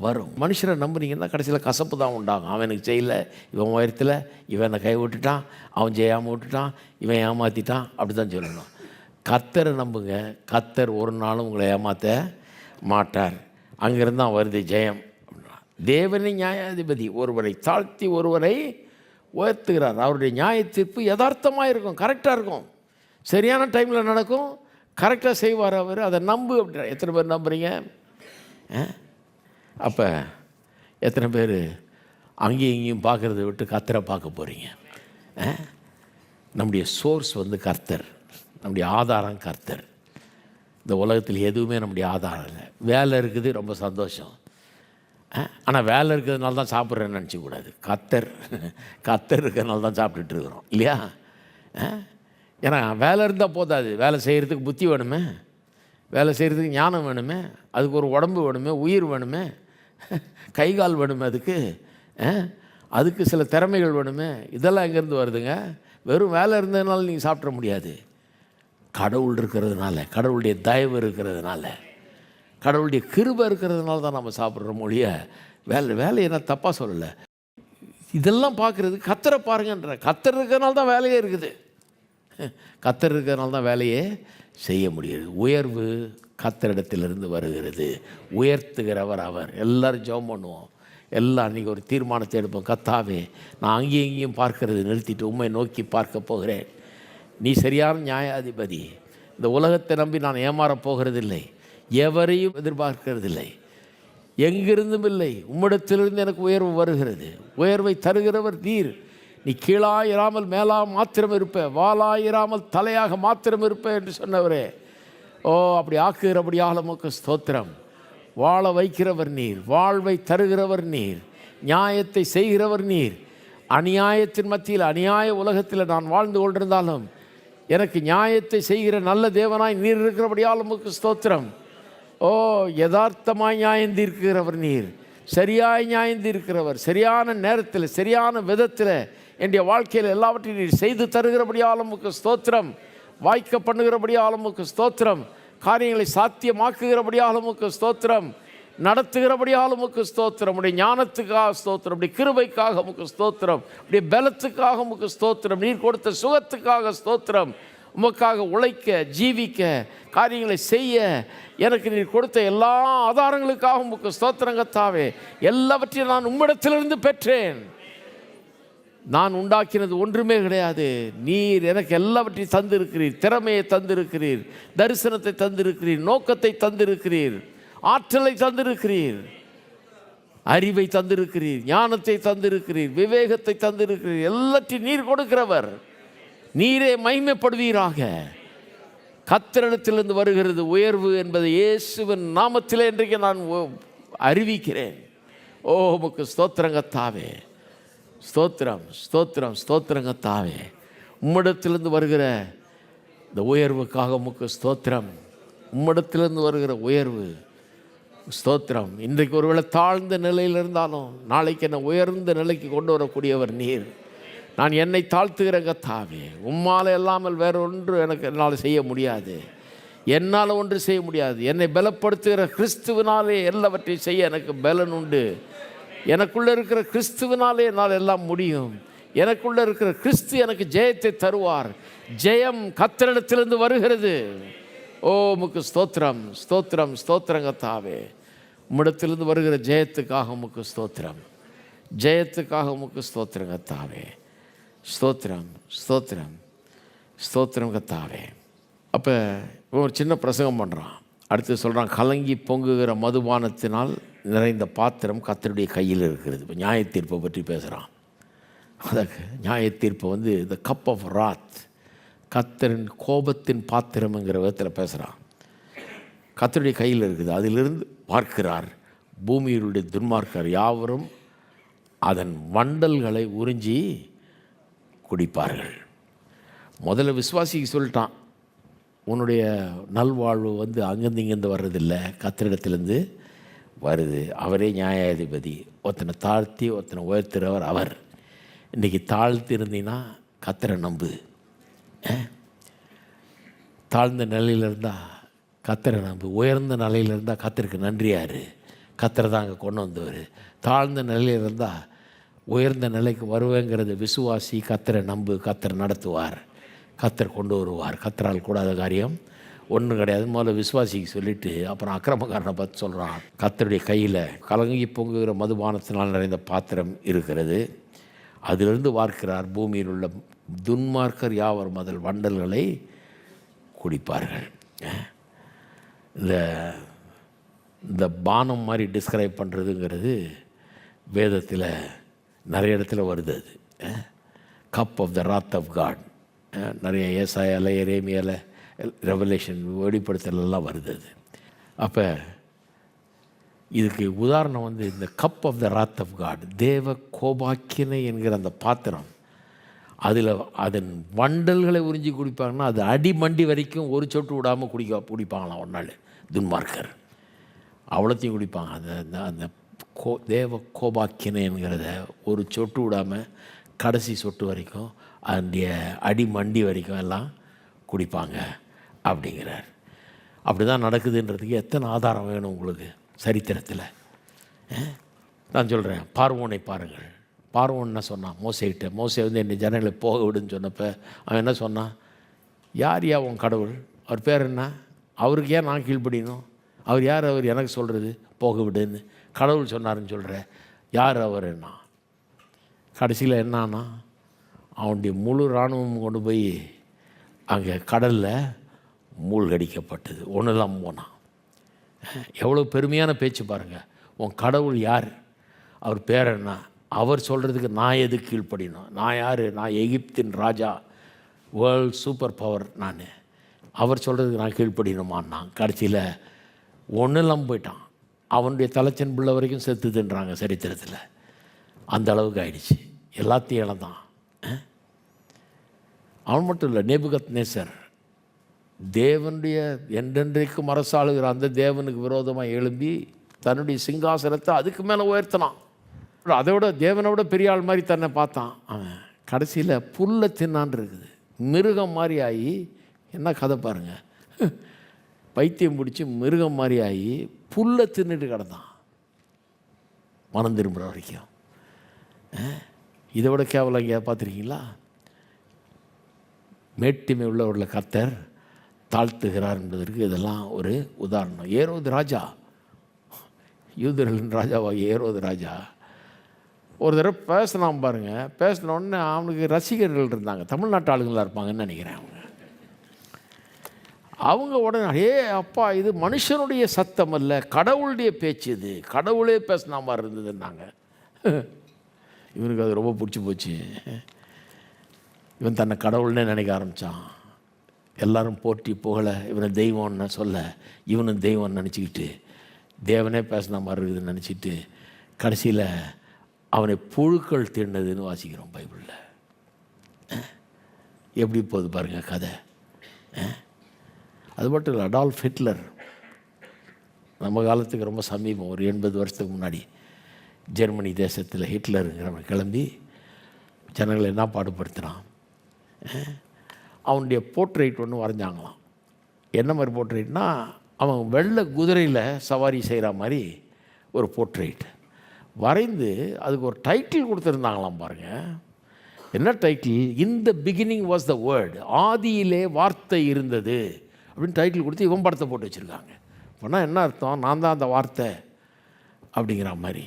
வரும். மனுஷரை நம்புனீங்கன்னா கடைசியில் கசப்பு தான் உண்டாகும். அவன் எனக்கு செய்யலை, இவன் உயரத்தில், இவன் என்னை கை விட்டுட்டான், அவன் செய்யாமல் விட்டுட்டான், இவன் ஏமாற்றிட்டான், அப்படி தான் சொல்லணும். கர்த்தரை நம்புங்க, கர்த்தர் ஒரு நாளும் உங்களை ஏமாற்ற மாட்டார். அங்கிருந்து தான் வருது ஜெயம். தேவனின் நியாயாதிபதி ஒருவரை தாழ்த்தி ஒருவரை உயர்த்துகிறார். அவருடைய நியாய தீர்ப்பு யதார்த்தமாக இருக்கும், கரெக்டாக இருக்கும், சரியான டைமில் நடக்கும், கரெக்டாக செய்வார் அவர். அதை நம்பு அப்படின்ற. எத்தனை பேர் நம்புறீங்க? அப்போ எத்தனை பேர் அங்கேயும் இங்கேயும் பார்க்குறத விட்டு கர்த்தரை பார்க்க போகிறீங்க? நம்முடைய சோர்ஸ் வந்து கர்த்தர், நம்முடைய ஆதாரம் கர்த்தர். இந்த உலகத்தில் எதுவுமே நம்முடைய ஆதாரம் இல்லை. வேலை இருக்குது, ரொம்ப சந்தோஷம். ஆனால் வேலை இருக்கிறதுனால தான் சாப்பிட்றேன்னு நினச்சிக்கூடாது. கர்த்தர் இருக்கிறதுனால தான் சாப்பிட்டுட்டு இருக்கிறோம் இல்லையா? ஏன்னா வேலை இருந்தால் போதாது, வேலை செய்கிறதுக்கு புத்தி வேணுமே, வேலை செய்கிறதுக்கு ஞானம் வேணுமே, அதுக்கு ஒரு உடம்பு வேணுமே, உயிர் வேணுமே, கை கால் வேணுமே, அதுக்கு சில திறமைகள் வேணுமே. இதெல்லாம் எங்கேருந்து வருதுங்க? வெறும் வேலை இருந்ததுனால நீங்கள் சாப்பிட முடியாது. கடவுள் இருக்கிறதுனால, கடவுளுடைய தயவு இருக்கிறதுனால, கடவுளுடைய கிருபை இருக்கிறதுனால தான் நம்ம சாப்பிட்றோம் ஒழிய வேலையை நான் தப்பாக சொல்லலை. இதெல்லாம் பார்க்குறது கர்த்தரை பாருங்கன்ற. கர்த்தர் இருக்கிறதுனால தான் வேலையே இருக்குது, கர்த்தர் இருக்கிறதுனால தான் வேலையே செய்ய முடியுது. உயர்வு கர்த்தரிடத்திலிருந்து வருகிறது, உயர்த்துகிறவர் அவர். எல்லோரும் ஜெபம் பண்ணுவோம், எல்லாம் அன்றைக்கி ஒரு தீர்மானத்தை எடுப்போம். கர்த்தாவே, நான் அங்கேயும் இங்கேயும் பார்க்கறது நிறுத்திட்டு உம்மை நோக்கி பார்க்க போகிறேன். நீ சரியான நியாயாதிபதி. இந்த உலகத்தை நம்பி நான் ஏமாறப் போகிறதில்லை, எவரையும் எதிர்பார்க்கிறதில்லை, எங்கிருந்தும் இல்லை. உம்மிடத்திலிருந்து எனக்கு உயர்வு வருகிறது. உயர்வை தருகிறவர் நீர். நீ கீழாயிராமல் மேலாக மாத்திரம் இருப்ப, வாளாயிராமல் தலையாக மாத்திரம் இருப்ப என்று சொன்னவரே, ஓ அப்படி ஆக்குகிறபடியாக உமக்கு ஸ்தோத்திரம். வாழ வைக்கிறவர் நீர், வாழ்வை தருகிறவர் நீர், நியாயத்தை செய்கிறவர் நீர். அநியாயத்தின் மத்தியில், அநியாய உலகத்தில் நான் வாழ்ந்து கொண்டிருந்தாலும் எனக்கு நியாயத்தை செய்கிற நல்ல தேவனாய் நீர் இருக்கிறபடியால் உமக்கு ஸ்தோத்திரம். ஓ யதார்த்தமாய் நியாயந்தீர்க்கிறவர் நீர், சரியாய் நியாயந்தீர்க்கிறவர். சரியான நேரத்தில், சரியான விதத்தில் என்னுடைய வாழ்க்கையில் எல்லாவற்றையும் நீர் செய்து தருகிறபடியால் உமக்கு ஸ்தோத்திரம். வாய்க்க பண்ணுகிறபடியால் உமக்கு ஸ்தோத்திரம். காரியங்களை சாத்தியமாக்குகிறபடியால் உமக்கு ஸ்தோத்திரம். நடத்துகிறபடியால் உமக்கு ஸ்தோத்திரம். உடைய ஞானத்துக்காக ஸ்தோத்திரம், உடைய கிருபைக்காக உமக்கு ஸ்தோத்திரம், உடைய பலத்துக்காக உமக்கு ஸ்தோத்திரம், நீர் கொடுத்த சுகத்துக்காக ஸ்தோத்திரம். உமக்காக உழைக்க, ஜீவிக்க, காரியங்களை செய்ய எனக்கு நீர் கொடுத்த எல்லா ஆதாரங்களுக்காக உமக்கு ஸ்தோத்திரம் கர்த்தாவே. எல்லாவற்றையும் நான் உம்மிடத்திலிருந்து பெற்றேன். நான் உண்டாக்கினது ஒன்றுமே கிடையாது. நீர் எனக்கு எல்லாவற்றையும் தந்திருக்கிறீர். திறமையை தந்திருக்கிறீர், தரிசனத்தை தந்திருக்கிறீர், நோக்கத்தை தந்திருக்கிறீர், ஆற்றலை தந்திருக்கிறீர், அறிவை தந்திருக்கிறீர், ஞானத்தை தந்திருக்கிறீர், விவேகத்தை தந்திருக்கிறீர். எல்லாத்தையும் நீர் கொடுக்கிறவர். நீரே மகிமைப்படுவீராக. கர்த்தரிடத்திலிருந்து வருகிறது உயர்வு என்பதை இயேசுவின் நாமத்திலே இன்றைக்கு நான் அறிவிக்கிறேன். ஓ உமக்கு ஸ்தோத்திரம் கர்த்தாவே, ஸ்தோத்திரம் ஸ்தோத்திரம் ஸ்தோத்திரம் கர்த்தாவே. உம்மிடத்திலிருந்து வருகிற இந்த உயர்வுக்காக உமக்கு ஸ்தோத்திரம். உம்மிடத்திலிருந்து வருகிற உயர்வு ஸ்தோத்திரம். இன்றைக்கு ஒருவேளை தாழ்ந்த நிலையில் இருந்தாலும் நாளைக்கு என்னை உயர்ந்த நிலைக்கு கொண்டு வரக்கூடியவர் நீர். நான் என்னை தாழ்த்துகிற கர்த்தாவே, உம்மால் இல்லாமல் வேற ஒன்று என்னால் செய்ய முடியாது, என்னால் ஒன்று செய்ய முடியாது. என்னை பலப்படுத்துகிற கிறிஸ்துவினாலே எல்லாவற்றையும் செய்ய எனக்கு பலன் உண்டு. எனக்குள்ளே இருக்கிற கிறிஸ்துவினாலே என்னால் எல்லாம் முடியும். எனக்குள்ளே இருக்கிற கிறிஸ்து எனக்கு ஜெயத்தை தருவார். ஜெயம் கர்த்தரிடத்திலிருந்து வருகிறது. ஓ உமக்கு ஸ்தோத்திரம் ஸ்தோத்திரம் ஸ்தோத்திரம் கர்த்தாவே. உம்மிடத்திலிருந்து வருகிற ஜெயத்துக்காக உமக்கு ஸ்தோத்திரம், ஜெயத்துக்காக உமக்கு ஸ்தோத்திரம் கர்த்தாவே. ஸ்தோத்திரம் ஸ்தோத்திரம் ஸ்தோத்திரம் கர்த்தாவே. அப்போ ஒரு சின்ன பிரசங்கம் பண்ணுறான். அடுத்து சொல்கிறான், கலங்கி பொங்குகிற மதுபானத்தினால் நிறைந்த பாத்திரம் கர்த்தருடைய கையில் இருக்கிறது. இப்போ நியாய தீர்ப்பை பற்றி பேசுகிறான். அதுக்கு நியாய தீர்ப்பை வந்து த கப் ஆஃப் ராத், கர்த்தரின் கோபத்தின் பாத்திரம்ங்கிற விதத்தில் பேசுகிறான். கர்த்தருடைய கையில் இருக்குது, அதிலிருந்து பார்க்கிறார். பூமியிலுடைய துன்மார்க்கர் யாவரும் அதன் வண்டல்களை உறிஞ்சி குடிப்பார்கள். முதல்ல விசுவாசிக்கு சொல்லிட்டான், உன்னுடைய நல்வாழ்வு வந்து அங்கேருந்து இங்கேருந்து வர்றதில்லை, கர்த்தரிடத்திலேருந்து வருது. அவரே நியாயாதிபதி. ஒருத்தனை தாழ்த்தி ஒருத்தனை உயர்த்துறவர் அவர். இன்றைக்கி தாழ்த்தி இருந்தீங்கன்னா கர்த்தரை நம்பு. தாழ்ந்த நிலையில் இருந்தால் கர்த்தரை நம்பு. உயர்ந்த நிலையில் இருந்தால் கர்த்தருக்கு நன்றியாரு. கர்த்தரை தான் அங்கே கொண்டு வந்தவர். தாழ்ந்த நிலையில் இருந்தால் உயர்ந்த நிலைக்கு வருவேங்கிறத விசுவாசி. கர்த்தரை நம்பு. கர்த்தர் நடத்துவார். கர்த்தர் கொண்டு வருவார். கர்த்தரால் கூடாத காரியம் ஒன்றும் கிடையாது. முதல்ல விசுவாசிக்கு சொல்லிவிட்டு அப்புறம் அக்கிரமக்காரனை பார்த்து சொல்கிறான். கர்த்தருடைய கையில் கலங்கி பொங்குகிற மதுபானத்தினால் நிறைந்த பாத்திரம் இருக்கிறது. அதிலிருந்து வார்க்கிறார். பூமியில் உள்ள துன்மார்க்கர் யாவர் முதல் வண்டல்களை குடிப்பார்கள். இந்த பானம் மாதிரி டிஸ்கிரைப் பண்ணுறதுங்கிறது வேதத்தில் நிறைய இடத்துல வருது. அது cup of the wrath of God. நிறைய ஏசாயால எரேமியால ரெவலேஷன் வெளிப்படுத்தலாம் வருது. அது அப்போ இதுக்கு உதாரணம் இந்த cup of the wrath of God, தேவ கோபாக்கினை என்கிற அந்த பாத்திரம். அதில் அதன் வண்டல்களை உறிஞ்சி குடிப்பாங்கன்னா அது அடிமண்டி வரைக்கும் ஒரு சொட்டு விடாமல் குடிப்பாங்களாம் ஒரு நாள் துன்மார்க்கர். அவ்வளோத்தையும் குடிப்பாங்க. அந்த அந்த தேவ கோபாக்கினை என்கிறத ஒரு சொட்டு விடாமல் கடைசி சொட்டு வரைக்கும் அந்த அடிமண்டி வரைக்கும் எல்லாம் குடிப்பாங்க அப்படிங்கிறார். அப்படி தான் நடக்குதுன்றதுக்கு எத்தனை ஆதாரம் வேணும் உங்களுக்கு சரித்திரத்தில்? நான் சொல்கிறேன், பார்வோனை பாருங்கள். பார்வோன் என்ன சொன்னான் மோசேகிட்ட? மோசே என்னை ஜனங்களை போக விடுன்னு சொன்னப்போ அவன் என்ன சொன்னான்? யார் உன் கடவுள்? அவர் பேர் என்ன? அவருக்கு ஏன் நான் கீழ்ப்படியணும்? அவர் யார்? அவர் எனக்கு சொல்கிறது போக விடுன்னு கடவுள் சொன்னாருன்னு சொல்கிற யார் அவர்? என்ன கடைசியில் என்னான்னா அவனுடைய முழு இராணுவம் கொண்டு போய் அங்கே கடலில் மூழ்கடிக்கப்பட்டது. ஒன்றுலாம் போனான். எவ்வளோ பெருமையான பேச்சு பாருங்கள். உன் கடவுள் யார்? அவர் பேர் என்ன? அவர் சொல்கிறதுக்கு நான் எது கீழ்ப்படினோம்? நான் யார்? நான் எகிப்தின் ராஜா, வேர்ல்ட் சூப்பர் பவர் நான். அவர் சொல்கிறதுக்கு நான் கீழ்ப்படினுமான்னா கடைசியில் ஒன்றும் இல்லாமல் போயிட்டான். அவனுடைய தலைச்சன் பிள்ளை வரைக்கும் செத்துதுன்றாங்க சரித்திரத்தில். அந்த அளவுக்கு ஆயிடுச்சு. எல்லாத்தையும் இழந்தான். அவன் மட்டும் இல்லை, நேபுகத்நேசர் தேவனுடைய என்றென்றைக்கும் அரசாளுகிற அந்த தேவனுக்கு விரோதமாக எழும்பி தன்னுடைய சிங்காசனத்தை அதுக்கு மேலே உயர்த்தினான். அதோட தேவனோட பெரிய ஆள் மாதிரி தன்னை பார்த்தான். அவன் கடைசியில் புல்லை தின்னான் இருக்குது. மிருகம் மாதிரி ஆகி, என்ன கதை பாருங்கள், பைத்தியம் பிடிச்சி மிருகம் மாதிரி ஆகி புல்லை தின்னுட்டு கிடந்தான் மனம் திரும்புகிற வரைக்கும். இதை விட கேவலம் எங்கேயா பார்த்துருக்கீங்களா? மேட்டிமை உள்ளவர்களை கர்த்தர் தாழ்த்துகிறார் என்பதற்கு இதெல்லாம் ஒரு உதாரணம். ஏரோது ராஜா, யூதர்களின் ராஜாவாகிய ஏரோது ராஜா ஒரு தடவை பேசினான் பாருங்கள். பேசினோடனே அவனுக்கு ரசிகர்கள் இருந்தாங்க. தமிழ்நாட்டு ஆளுங்களாக இருப்பாங்கன்னு நினைக்கிறேன். அவங்க உடனே அப்பா இது மனுஷனுடைய சத்தம் அல்ல, கடவுளுடைய பேச்சு, இது கடவுளே பேசினா மாதிரி இருந்ததுன்னாங்க. இவனுக்கு அது ரொம்ப பிடிச்சி போச்சு. இவன் தன்னை கடவுள்னே நினைக்க ஆரம்பித்தான். எல்லாரும் போட்டி புகழ இவனை தெய்வம்னு சொல்ல இவனும் தெய்வம்னு நினச்சிக்கிட்டு தேவனே பேசின மாதிரி இருக்குதுன்னு நினச்சிட்டு கடைசியில் அவனை புழுக்கள் தீண்டதுன்னு வாசிக்கிறோம் பைபிளில். எப்படி போகுது பாருங்கள் கதை. அது மட்டும் இல்லை, அடால்ஃப் ஹிட்லர் நம்ம காலத்துக்கு ரொம்ப சமீபம், ஒரு 80 வருஷத்துக்கு முன்னாடி ஜெர்மனி தேசத்தில் ஹிட்லருங்கிறவன் கிளம்பி ஜனங்களை என்ன பாடுபடுத்துகிறான். அவனுடைய போர்ட்ரேட் ஒன்று வரைஞ்சாங்களாம். என்ன மாதிரி போர்ட்ரேட்னா, அவன் வெள்ளை குதிரையில் சவாரி செய்கிற மாதிரி ஒரு போர்ட்ரேட் வரைந்து அதுக்கு ஒரு டைட்டில் கொடுத்துருந்தாங்களாம் பாருங்கள். என்ன title? In the beginning was the word, ஆதியிலே வார்த்தை இருந்தது அப்படின்னு டைட்டில் கொடுத்து இவன் படத்தை போட்டு வச்சுருக்காங்க. அப்படின்னா என்ன அர்த்தம்? நான் தான் அந்த வார்த்தை அப்படிங்கிற மாதிரி.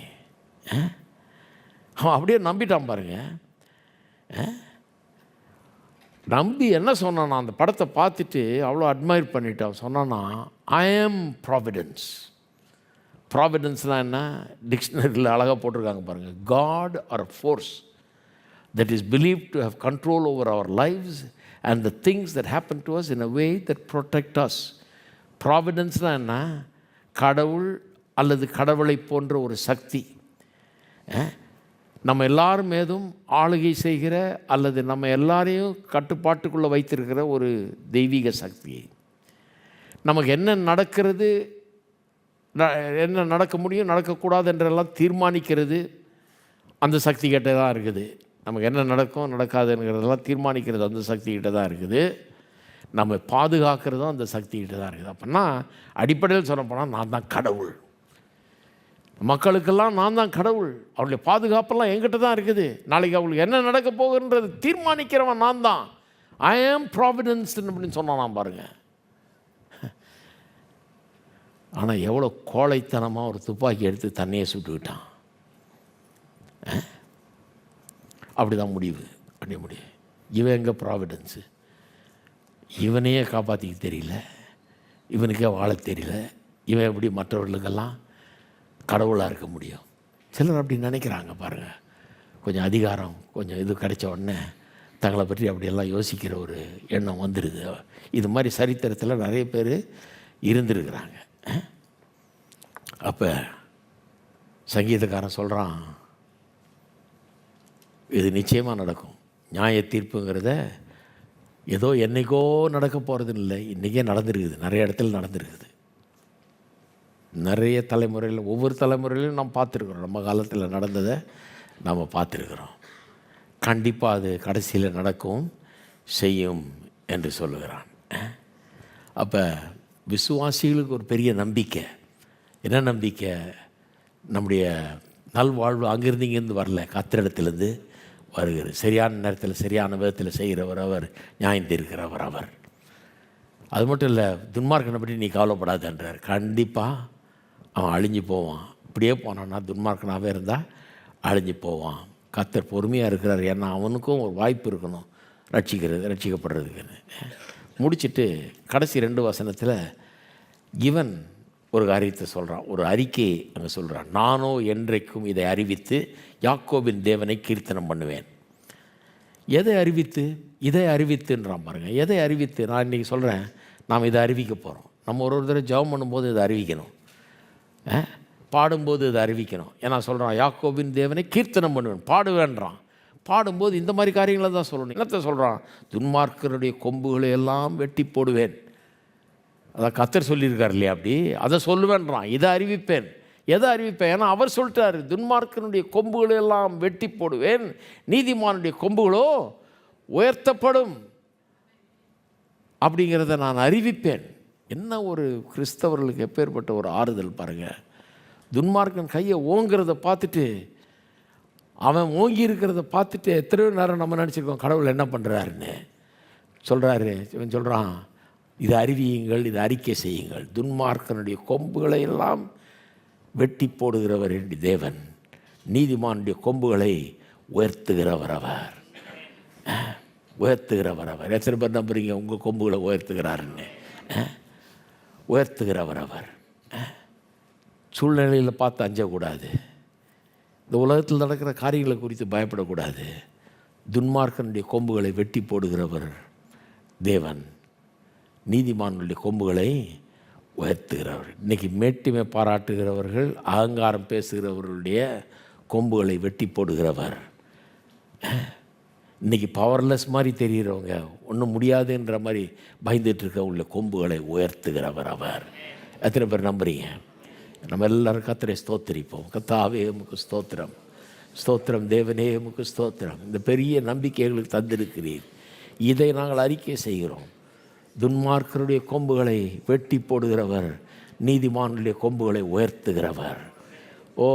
அவன் அப்படியே நம்பிட்டான் பாருங்கள். நம்பி என்ன சொன்னான்னா, அந்த படத்தை பார்த்துட்டு அவ்வளோ அட்மையர் பண்ணிட்டு அவன் சொன்னான்னா, ஐ ஆம் ப்ராவிடன்ஸ். ப்ராவிடன்ஸ்னால் என்ன? டிக்ஷனரியில் அழகாக போட்டிருக்காங்க பாருங்கள். God or force that is believed to have control over our lives and the things that happen to us in a way that protect us. ப்ராவிடன்ஸ்னால் என்ன? கடவுள் அல்லது கடவுளை போன்ற ஒரு சக்தி நம்ம எல்லாரும் மீதும் ஆளுகை செய்கிற அல்லது நம்ம எல்லாரையும் கட்டுப்பாட்டுக்குள்ளே வைத்திருக்கிற ஒரு தெய்வீக சக்தி. நமக்கு என்ன நடக்கிறது என்ன நடக்க முடியும் நடக்கக்கூடாது என்றெல்லாம் தீர்மானிக்கிறது அந்த சக்தி கிட்ட தான் இருக்குது. நமக்கு என்ன நடக்கும் நடக்காதுங்கிறதெல்லாம் தீர்மானிக்கிறது அந்த சக்தி கிட்ட தான் இருக்குது. நம்ம பாதுகாக்கிறதும் அந்த சக்தி கிட்ட தான் இருக்குது. அப்படின்னா அடிப்படையில் சொல்லப்போனால் நான் தான் கடவுள், மக்களுக்கெல்லாம் நான் தான் கடவுள், அவருடைய பாதுகாப்பெல்லாம் என்கிட்ட தான் இருக்குது. நாளைக்கு அவங்களுக்கு என்ன நடக்க போகுன்றது தீர்மானிக்கிறவன் நான் தான். ஐ ஆம் ப்ராவிடன்ஸ் அப்படின்னு சொன்னான் பாருங்கள். ஆனால் எவ்வளோ கோழைத்தனமாக ஒரு துப்பாக்கி எடுத்து தண்ணியை சுட்டுக்கிட்டான். அப்படி தான் முடிவு இவன் எங்கே ப்ராவிடன்ஸு? இவனையே காப்பாற்றிக்க தெரியல, இவனுக்கே வாழ தெரியல, இவன் எப்படி மற்றவர்களுக்கெல்லாம் கடவுளாக இருக்க முடியும்? சிலர் அப்படி நினைக்கிறாங்க பாருங்கள். கொஞ்சம் அதிகாரம் கொஞ்சம் இது கிடைச்ச உடனே தங்களை பற்றி அப்படியெல்லாம் யோசிக்கிற ஒரு எண்ணம் வந்துடுது. இது மாதிரி சரித்திரத்தில் நிறைய பேர் இருந்திருக்கிறாங்க. அப்போ சங்கீதக்காரன் சொல்கிறான், இது நிச்சயமாக நடக்கும். நியாய தீர்ப்புங்கிறத ஏதோ என்றைக்கோ நடக்க போகிறது இல்லை, இன்றைக்கே நடந்துருக்குது, நிறைய இடத்துல நடந்துருக்குது. நிறைய தலைமுறையில் ஒவ்வொரு தலைமுறையிலும் நாம் பார்த்துருக்குறோம். நம்ம காலத்தில் நடந்ததை நாம் பார்த்துருக்குறோம். கண்டிப்பாக அது கடைசியில் நடக்கும் செய்யும் என்று சொல்லுகிறான். அப்போ விசுவாசிகளுக்கு ஒரு பெரிய நம்பிக்கை. என்ன நம்பிக்கை? நம்முடைய நல்வாழ்வு அங்கேருந்து இங்கேருந்து வரல, கர்த்தரிடத்திலிருந்து வருகிறது. சரியான நேரத்தில் சரியான விதத்தில் செய்கிறவர் அவர், நியாயம் தீர்க்கிறவர் அவர். அது மட்டும் இல்லை, துன்மார்க்கனை பற்றி நீ கவலைப்படாதன்றார். கண்டிப்பாக அவன் அழிஞ்சு போவான். இப்படியே போனான்னா துன்மார்க்கனாகவே இருந்தால் அழிஞ்சு போவான். கர்த்தர் பொறுமையாக இருக்கிறார். ஏன்னா அவனுக்கும் ஒரு வாய்ப்பு இருக்கணும் ரட்சிக்கப்படுறதுக்குன்னு. முடிச்சுட்டு கடைசி 2 வசனத்தில் இவன் ஒரு காரியத்தை சொல்கிறான், ஒரு அறிக்கையை அங்கே சொல்கிறான். நானோ என்றைக்கும் இதை அறிவித்து யாக்கோபின் தேவனை கீர்த்தனம் பண்ணுவேன். எதை அறிவித்து? இதை அறிவித்துன்றான் பாருங்கள். எதை அறிவித்து? நான் இன்றைக்கி சொல்கிறேன், நாம் இதை அறிவிக்க போகிறோம். நம்ம ஒரு தடவை ஜெபம் பண்ணும்போது இதை அறிவிக்கணும், பாடும்போது இதை அறிவிக்கணும். ஏன்னா சொல்கிறான், யாக்கோபின் தேவனை கீர்த்தனம் பண்ணுவேன், பாடுவேன்றான். பாடும்போது இந்த மாதிரி காரியங்களை தான் சொல்லணும். என்னத்தை சொல்கிறான்? துன்மார்க்கருடைய கொம்புகளை எல்லாம் வெட்டி போடுவேன். அதான் கர்த்தர் சொல்லியிருக்கார் இல்லையா? அப்படி அதை சொல்லுவேன்றான். இதை அறிவிப்பேன். எதை அறிவிப்பேன்? ஏன்னா அவர் சொல்லிட்டார், துன்மார்க்கனுடைய கொம்புகளை எல்லாம் வெட்டி போடுவேன், நீதிமானுடைய கொம்புகளோ உயர்த்தப்படும் அப்படிங்கிறத நான் அறிவிப்பேன். என்ன ஒரு கிறிஸ்தவர்களுக்கு எப்பேற்பட்ட ஒரு ஆறுதல் பாருங்கள். துன்மார்க்கன் கையை ஓங்கிறத பார்த்துட்டு, அவன் ஓங்கி இருக்கிறத பார்த்துட்டு எத்தனையோ நேரம் நம்ம நினச்சிருக்கோம் கடவுள் என்ன பண்ணுறாருன்னு. சொல்கிறாரு, இவன் சொல்கிறான், இதை அறிவியுங்கள், இதை அறிக்கை செய்யுங்கள். துன்மார்க்கனுடைய கொம்புகளை எல்லாம் வெட்டி போடுகிறவர் என்று தேவன், நீதிமானுடைய கொம்புகளை உயர்த்துகிறவர் அவர், உயர்த்துகிறவர் அவர். எத்தனை பேர் நம்புறீங்க உங்கள் கொம்புகளை உயர்த்துகிறாருன்னு? உயர்த்துகிறவர் அவர். சூழ்நிலையில் பார்த்து அஞ்சக்கூடாது. இந்த உலகத்தில் நடக்கிற காரியங்களை குறித்து பயப்படக்கூடாது. துன்மார்க்கனுடைய கொம்புகளை வெட்டி போடுகிறவர் தேவன், நீதிமானுடைய கொம்புகளை உயர்த்துகிறவர். இன்றைக்கி மேட்டிமை பாராட்டுகிறவர்கள், அகங்காரம் பேசுகிறவர்களுடைய கொம்புகளை வெட்டி போடுகிறவர். இன்றைக்கி பவர்லெஸ் மாதிரி தெரிகிறவங்க, ஒன்றும் முடியாதுன்ற மாதிரி பயந்துட்டுருக்க உள்ள கொம்புகளை உயர்த்துகிறவர் அவர். எத்தனை பேர் நம்புறீங்க? நம்ம எல்லோரும் கர்த்தரை ஸ்தோத்திரிப்போம். கர்த்தாவே உமக்கு ஸ்தோத்திரம், ஸ்தோத்திரம் தேவனே உமக்கு ஸ்தோத்திரம். இந்த பெரிய நம்பிக்கைகளுக்கு தந்திருக்கிறீர். இதை நாங்கள் அறிக்கை செய்கிறோம். துன்மார்க்கருடைய கொம்புகளை வெட்டி போடுகிறவர், நீதிமானுடைய கொம்புகளை உயர்த்துகிறவர். ஓ,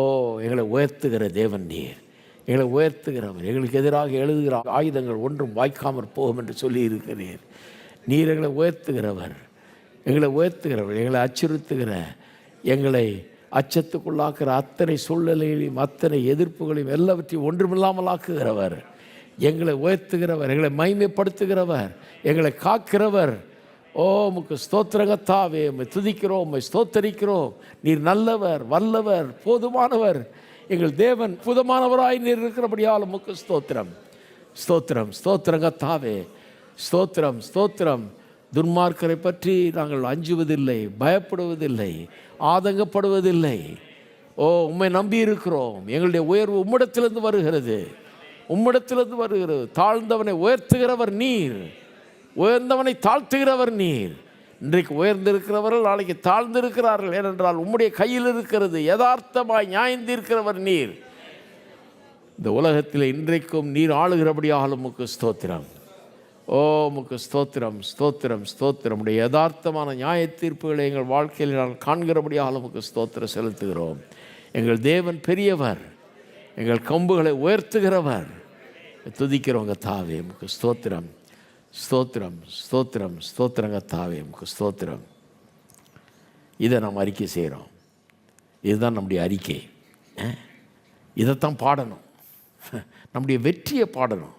எங்களை உயர்த்துகிற தேவன் நீர், எங்களை உயர்த்துகிறவர். எங்களுக்கு எதிராக எழுதுகிற ஆயுதங்கள் ஒன்றும் வாய்க்காமற் போகும் என்று சொல்லி இருக்கிறீர். நீர் எங்களை உயர்த்துகிறவர், எங்களை உயர்த்துகிறவர். எங்களை அச்சுறுத்துகிற, எங்களை அச்சத்துக்குள்ளாக்குற அத்தனை சூழ்நிலைகளையும் அத்தனை எதிர்ப்புகளையும் எல்லாவற்றையும் ஒன்றுமில்லாமல் ஆக்குகிறவர், எங்களை உயர்த்துகிறவர், எங்களை மகிமைப்படுத்துகிறவர், எங்களை காக்கிறவர். ஓ உமக்கு ஸ்தோத்திரகத்தாவே, உம்மை துதிக்கிறோம், உம்மை ஸ்தோத்தரிக்கிறோம். நீர் நல்லவர், வல்லவர், போதுமானவர். எங்கள் தேவன் புதமானவராய் நீர் இருக்கிறபடியால் உமக்கு ஸ்தோத்திரம், ஸ்தோத்திரம், ஸ்தோத்திரகத்தாவே, ஸ்தோத்திரம், ஸ்தோத்திரம். துன்மார்க்கரை பற்றி நாங்கள் அஞ்சுவதில்லை, பயப்படுவதில்லை, ஆதங்கப்படுவதில்லை. ஓ உம்மை நம்பி இருக்கிறோம். எங்களுடைய உயர்வு உம்மிடத்திலிருந்து வருகிறது, உம்மிடத்திலிருந்து வருகிறது. தாழ்ந்தவனை உயர்த்துகிறவர் நீர், உயர்ந்தவனை தாழ்த்துகிறவர் நீர். இன்றைக்கு உயர்ந்திருக்கிறவர்கள் நாளைக்கு தாழ்ந்திருக்கிறார்கள். ஏனென்றால் உம்முடைய கையில் இருக்கிறது. யதார்த்தமாய் நியாயந்திருக்கிறவர் நீர். இந்த உலகத்தில் இன்றைக்கும் நீர் ஆளுகிறபடியாக உமக்கு ஸ்தோத்திரம். ஓ உமக்கு ஸ்தோத்திரம், ஸ்தோத்திரம், ஸ்தோத்திரம். உடைய யதார்த்தமான நியாய தீர்ப்புகளை எங்கள் வாழ்க்கையில் நாங்கள் காண்கிறபடியாக உமக்கு ஸ்தோத்திரம் செலுத்துகிறோம். எங்கள் தேவன் பெரியவர், எங்கள் கம்புகளை உயர்த்துகிறவர். துதிக்கிறவங்க தாவே உமக்கு ஸ்தோத்திரம், ஸ்தோத்திரம், ஸ்தோத்திரம், ஸ்தோத்திரங்க தாவே உமக்கு ஸ்தோத்திரம். இதை நாம் அறிக்கை செய்கிறோம். இதுதான் நம்முடைய அறிக்கை. இதைத்தான் பாடணும். நம்முடைய வெற்றியை பாடணும்.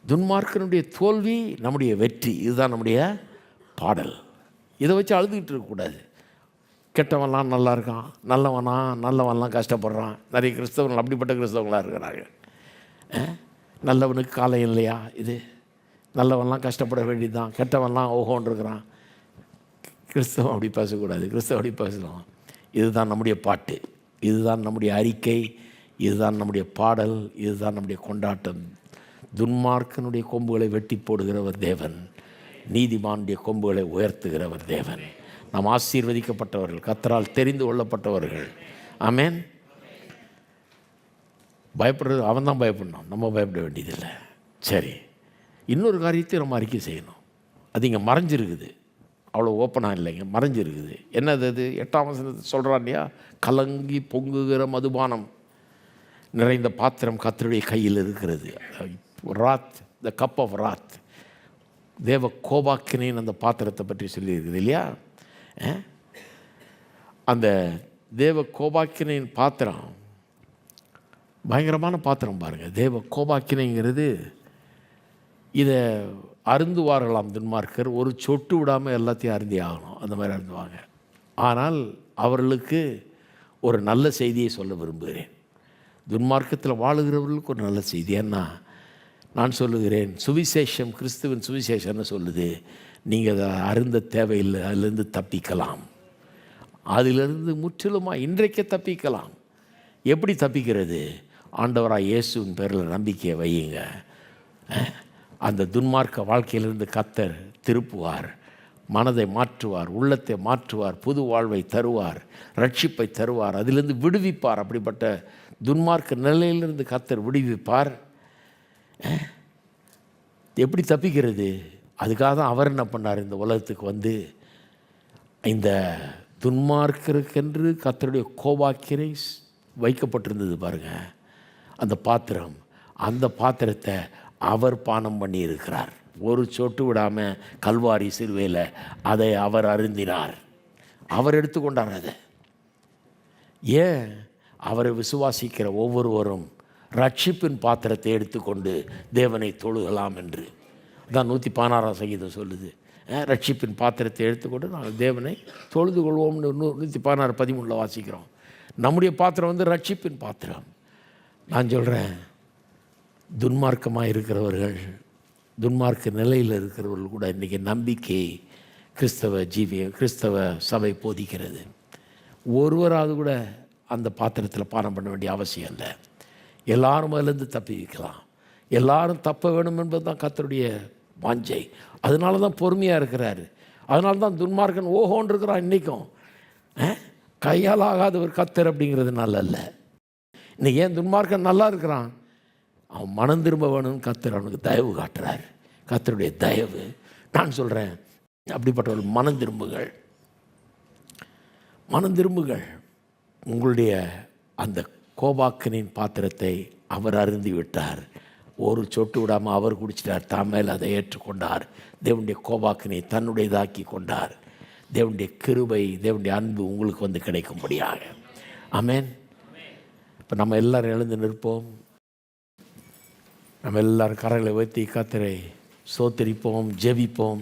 துன்மார்க்கனுடைய தோல்வி நம்முடைய வெற்றி. இதுதான் நம்முடைய பாடல். இதை வச்சு அழுதுகிட்டு இருக்கக்கூடாது. கெட்டவன்லாம் நல்லா இருக்கான், நல்லவன்லாம் கஷ்டப்படுறான். நிறைய கிறிஸ்தவர்கள் அப்படிப்பட்ட கிறிஸ்தவங்களாக இருக்கிறாங்க. நல்லவனுக்கு காலம் இல்லையா? இது நல்லவன்லாம் கஷ்டப்பட வேண்டியதுதான், கெட்டவன்லாம் ஓஹோன்னு இருக்கிறான். கிறிஸ்தவம் அப்படி பேசக்கூடாது. கிறிஸ்தவம் அப்படி பேசலாம். இதுதான் நம்முடைய பாட்டு, இதுதான் நம்முடைய அறிக்கை, இதுதான் நம்முடைய பாடல், இதுதான் நம்முடைய கொண்டாட்டம். துன்மார்க்கனுடைய கொம்புகளை வெட்டி போடுகிறவர் தேவன், நீதிமானுடைய கொம்புகளை உயர்த்துகிறவர் தேவன். நாம் ஆசீர்வதிக்கப்பட்டவர்கள், கர்த்தரால் தெரிந்து கொள்ளப்பட்டவர்கள். ஆமென். பயப்படுறது அவன் தான் பயப்படணும், நம்ம பயப்பட வேண்டியதில்லை. சரி, இன்னொரு காரியத்தை நம்ம அறிக்கை செய்யணும். அது இங்கே மறைஞ்சிருக்குது, அவ்வளோ ஓப்பனாக இல்லைங்க, மறைஞ்சிருக்குது. என்னது அது? 8ஆம் வசனத்தை சொல்கிறான் இல்லையா? கலங்கி பொங்குகிற மதுபானம் நிறைந்த பாத்திரம் கர்த்தருடைய கையில் இருக்கிறது. ராத், த கப் ஆஃப் ராத், தேவ கோபாக்கினேன் அந்த பாத்திரத்தை பற்றி சொல்லியிருக்குது இல்லையா? அந்த தேவ கோபாக்கினேன் பாத்திரம் பயங்கரமான பாத்திரம் பாருங்கள். தேவ கோபாக்கினைங்கிறது, இதை அருந்துவார்களாம் துன்மார்க்கர். ஒரு சொட்டு விடாமல் எல்லாத்தையும் அருந்தி ஆகணும், அந்த மாதிரி அருந்துவாங்க. ஆனால் அவர்களுக்கு ஒரு நல்ல செய்தியை சொல்ல விரும்புகிறேன். துன்மார்க்கத்தில் வாழுகிறவர்களுக்கு ஒரு நல்ல செய்தி. ஏன்னா நான் சொல்லுகிறேன், சுவிசேஷம், கிறிஸ்துவின் சுவிசேஷம்னு சொல்லுது, நீங்கள் அதை அருந்த தேவையில்லை, அதிலிருந்து தப்பிக்கலாம். அதிலிருந்து முற்றிலுமாக இன்றைக்கே தப்பிக்கலாம். எப்படி தப்பிக்கிறது? ஆண்டவராக இயேசுவின் பேரில் நம்பிக்கையை வையுங்க. அந்த துன்மார்க்க வாழ்க்கையிலிருந்து கர்த்தர் திருப்புவார், மனதை மாற்றுவார், உள்ளத்தை மாற்றுவார், புது வாழ்வை தருவார், ரட்சிப்பை தருவார், அதிலிருந்து விடுவிப்பார். அப்படிப்பட்ட துன்மார்க்க நிலையிலிருந்து கர்த்தர் விடுவிப்பார். எப்படி தப்பிக்கிறது? அதுக்காக தான் அவர் என்ன பண்ணார், இந்த உலகத்துக்கு வந்து இந்த துன்மார்க்கருக்கென்று கர்த்தருடைய கோபாக்கினை வைக்கப்பட்டிருந்தது பாருங்கள், அந்த பாத்திரம். அந்த பாத்திரத்தை அவர் பானம் பண்ணி இருக்கிறார். ஒரு சொட்டு விடாமல் கல்வாரி சிலுவையில் அதை அவர் அருந்தினார். அவர் எடுத்துக்கொண்டார் அதை. ஏன்? அவரை விசுவாசிக்கிற ஒவ்வொருவரும் ரட்சிப்பின் பாத்திரத்தை எடுத்துக்கொண்டு தேவனை தொழுகலாம் என்று தான் 116ஆம் சங்கீதம் சொல்லுது. ரட்சிப்பின் பாத்திரத்தை எடுத்துக்கொண்டு நாங்கள் தேவனை தொழுது கொள்வோம்னு 116:13 வாசிக்கிறோம். நம்முடைய பாத்திரம் வந்து ரட்சிப்பின் பாத்திரம். நான் சொல்கிறேன், துன்மார்க்கமாக இருக்கிறவர்கள், துன்மார்க்க நிலையில் இருக்கிறவர்கள் கூட இன்றைக்கி நம்பிக்கை கிறிஸ்தவ சபை போதிக்கிறது. ஒருவராவது கூட அந்த பாத்திரத்தில் பானம் பண்ண வேண்டிய அவசியம் இல்லை. எல்லாரும் அதிலேருந்து தப்பி வைக்கலாம். எல்லாரும் தப்ப வேணும் என்பது தான் கர்த்தருடைய வாஞ்சை. அதனால தான் பொறுமையாக இருக்கிறாரு. அதனால தான் துன்மார்க்கன் ஓஹோன்னு இருக்கிறான். இன்றைக்கும் கையால் ஆகாத ஒரு கர்த்தர் அப்படிங்கிறதுனால அல்ல. இன்றைக்கி ஏன் துன்மார்க்கன் நல்லா இருக்கிறான்? அவன் மனம் திரும்ப வேணும்னு கர்த்தர் அவனுக்கு தயவு காட்டுறார். கர்த்தருடைய தயவு. நான் சொல்கிறேன், அப்படிப்பட்டவர்கள் மனம் திரும்புகள், மனம் திரும்புகள். உங்களுடைய அந்த கோபாக்கனின் பாத்திரத்தை அவர் அருந்தி விட்டார். ஒரு சொட்டு விடாமல் அவர் குடிச்சிட்டார். தான் மேல் அதை ஏற்றுக்கொண்டார். தேவனுடைய கோபாக்கினை தன்னுடையதாக்கி கொண்டார். தேவனுடைய கிருபை, தேவனுடைய அன்பு உங்களுக்கு வந்து கிடைக்கும்படியாக. ஆமென். இப்போ நம்ம எல்லாரும் எழுந்து நிற்போம். நம்ம எல்லாரும் கரங்களை வைத்து கர்த்தரை ஸ்தோத்தரிப்போம், ஜெபிப்போம்.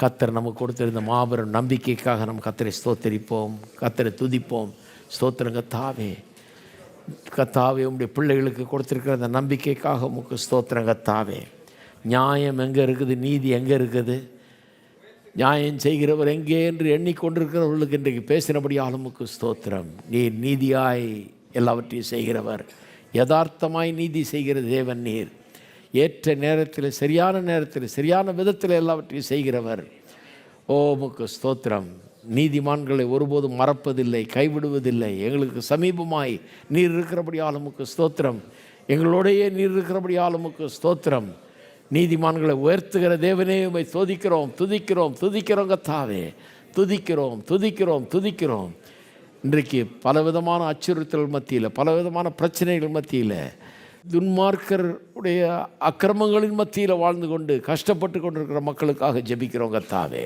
கர்த்தர் நமக்கு கொடுத்திருந்த மாபெரும் நம்பிக்கைக்காக நம்ம கர்த்தரை ஸ்தோத்தரிப்போம், கர்த்தரை துதிப்போம். ஸ்தோத்திரங்க தாவே, கர்த்தாவே, உம்முடைய பிள்ளைகளுக்கு கொடுத்திருக்கிற அந்த நம்பிக்கைக்காக உமக்கு ஸ்தோத்திரங்க தாவே. நியாயம் எங்கே இருக்குது? நீதி எங்கே இருக்குது? நியாயம் செய்கிறவர் எங்கே என்று எண்ணிக்கொண்டிருக்கிறவர்களுக்கு இன்றைக்கு பேசினபடியால் உமக்கு ஸ்தோத்திரம். நீர் நீதியாய் எல்லாவற்றையும் செய்கிறவர், யதார்த்தமாய் நீதி செய்கிற தேவன் நீர். ஏற்ற நேரத்தில், சரியான நேரத்தில், சரியான விதத்தில் எல்லாவற்றையும் செய்கிறவர். ஓ உமக்கு ஸ்தோத்திரம். நீதிமான்களை ஒருபோதும் மறப்பதில்லை, கைவிடுவதில்லை. எங்களுக்கு சமீபமாய் நீர் இருக்கிறபடியால் உமக்கு ஸ்தோத்திரம். எங்களோடையே நீர் இருக்கிறபடியால் உமக்கு ஸ்தோத்திரம். நீதிமான்களை உயர்த்துகிற தேவனே உம்மை துதிக்கிறோம் துதிக்கிறோம் துதிக்கிறோம் கர்த்தாவே. துதிக்கிறோம் துதிக்கிறோம் துதிக்கிறோம். இன்றைக்கு பலவிதமான அச்சுறுத்தல் மத்தியில், பலவிதமான பிரச்சனைகள் மத்தியில், துன்மார்க்கருடைய அக்கிரமங்களின் மத்தியில் வாழ்ந்து கொண்டு கஷ்டப்பட்டு கொண்டிருக்கிற மக்களுக்காக ஜெபிக்கிறோம் கர்த்தாவே.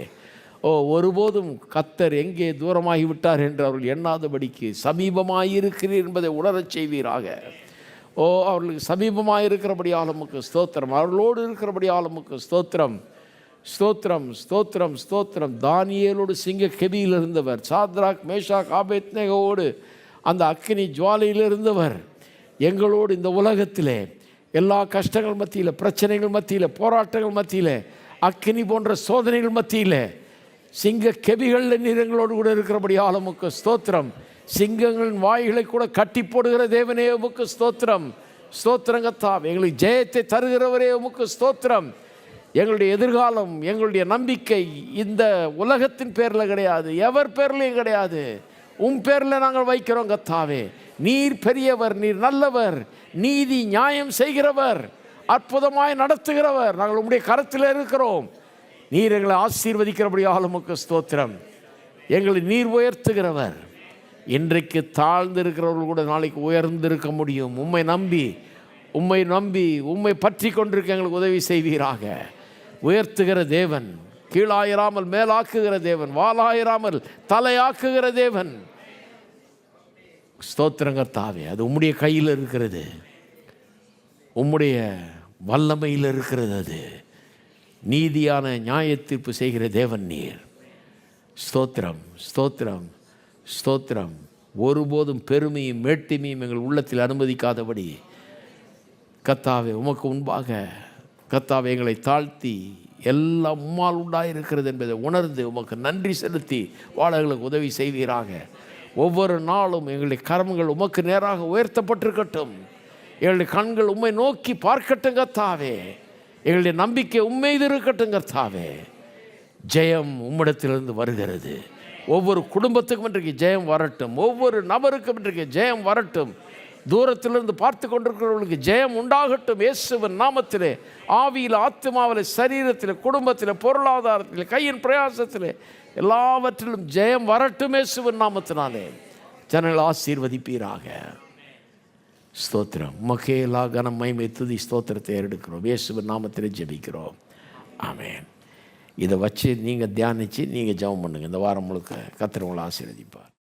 ஓ ஒருபோதும் கர்த்தர் எங்கே தூரமாகி விட்டார் என்று அவர்கள் எண்ணாதபடிக்கு சமீபமாயிருக்கிறீர் என்பதை உணரச் செய்வீராக. ஓ அவர்களுக்கு சமீபமாயிருக்கிறபடியால் உமக்கு ஸ்தோத்திரம். அவர்களோடு இருக்கிறபடியால் உமக்கு ஸ்தோத்திரம் ஸ்தோத்திரம் ஸ்தோத்திரம் ஸ்தோத்திரம். தானியேலோடு சிங்க கெபியில் இருந்தவர், சாத்ராக் மேஷாக் ஆபேத்நேகோடு அந்த அக்கினி ஜுவாலையில் இருந்தவர், எங்களோடு இந்த உலகத்திலே எல்லா கஷ்டங்கள் மத்தியில், பிரச்சனைகள் மத்தியில், போராட்டங்கள் மத்தியில், அக்கினி போன்ற சோதனைகள் மத்தியில், சிங்க கெபிகளில் நீர் எங்களோடு கூட இருக்கிறபடியால் உமக்கு ஸ்தோத்திரம். சிங்கங்களின் வாய்களை கூட கட்டி போடுகிற தேவனே உமக்கு ஸ்தோத்திரம் ஸ்தோத்திரம் கர்த்தாவே. எங்களுக்கு ஜெயத்தை தருகிறவரே உமக்கு ஸ்தோத்திரம். எங்களுடைய எதிர்காலம், எங்களுடைய நம்பிக்கை இந்த உலகத்தின் பேரில் கிடையாது, எவர் பேர்லையும் கிடையாது, உம் பேரில் நாங்கள் வைக்கிறோம் கர்த்தாவே. நீர் பெரியவர், நீர் நல்லவர், நீதி நியாயம் செய்கிறவர், அற்புதமாய் நடத்துகிறவர். நாங்கள் உம்முடைய கரத்தில் இருக்கிறோம். நீர் எங்களை ஆசீர்வதிக்கிறபடியால் உமக்கு ஸ்தோத்திரம். எங்களை நீர் உயர்த்துகிறவர். இன்றைக்கு தாழ்ந்து இருக்கிறவர்கள் கூட நாளைக்கு உயர்ந்திருக்க முடியும். உம்மை நம்பி உம்மை பற்றி கொண்டிருக்க எங்களுக்கு உதவி செய்வீராக. உயர்த்துகிற தேவன், கீழாயிராமல் மேலாக்குகிற தேவன், வாலாயிராமல் தலையாக்குகிற தேவன். ஸ்தோத்திரங்கர்த்தாவே. அது உம்முடைய கையில் இருக்கிறது, உம்முடைய வல்லமையில் இருக்கிறது. அது நீதியான நியாயத்தீர்ப்பு செய்கிற தேவன் நீர். ஸ்தோத்திரம் ஸ்தோத்திரம் ஸ்தோத்திரம். ஒருபோதும் பெருமையும் மேட்டிமையும் எங்கள் உள்ளத்தில் அனுமதிக்காதபடி கர்த்தாவே உமக்கு முன்பாக கர்த்தாவே எங்களை தாழ்த்தி எல்லாம் உம்மால் உண்டாயிருக்கிறது என்பதை உணர்ந்து உமக்கு நன்றி செலுத்தி வாழ எங்களுக்கு உதவி செய்வீராக. ஒவ்வொரு நாளும் எங்களுடைய கரங்கள் உமக்கு நேராக உயர்த்தப்பட்டிருக்கட்டும். எங்களுடைய கண்கள் உம்மை நோக்கி பார்க்கட்டும் கர்த்தாவே. எங்களுடைய நம்பிக்கை உம்மீது இருக்கட்டும் கர்த்தாவே. ஜெயம் உம்மிடத்திலிருந்து வருகிறது. ஒவ்வொரு குடும்பத்துக்கும் இன்றைக்கு ஜெயம் வரட்டும். ஒவ்வொரு நபருக்கும் இன்றைக்கு ஜெயம் வரட்டும். தூரத்திலிருந்து பார்த்து கொண்டிருக்கிறவர்களுக்கு ஜெயம் உண்டாகட்டும். இயேசுவின் நாமத்திலே, ஆவியில், ஆத்மாவில், சரீரத்தில், குடும்பத்தில், பொருளாதாரத்தில், கையின் பிரயாசத்தில் எல்லாவற்றிலும் ஜெயம் வரட்டும். இயேசுவின் நாமத்தினாலே ஜனங்கள் ஆசீர்வதிப்பீராக. ஸ்தோத்திரம். உமக்கே எல்லா கனம் மகிமை துதி ஸ்தோத்திரத்தை ஏறெடுக்கிறோம். இயேசுவின் நாமத்திலே ஜெபிக்கிறோம். ஆமென். இதை வச்சு நீங்கள் தியானித்து நீங்கள் ஜெபம் பண்ணுங்கள். இந்த வாரம் முழுக்க கர்த்தர் உங்களை ஆசீர்வதிப்பார்.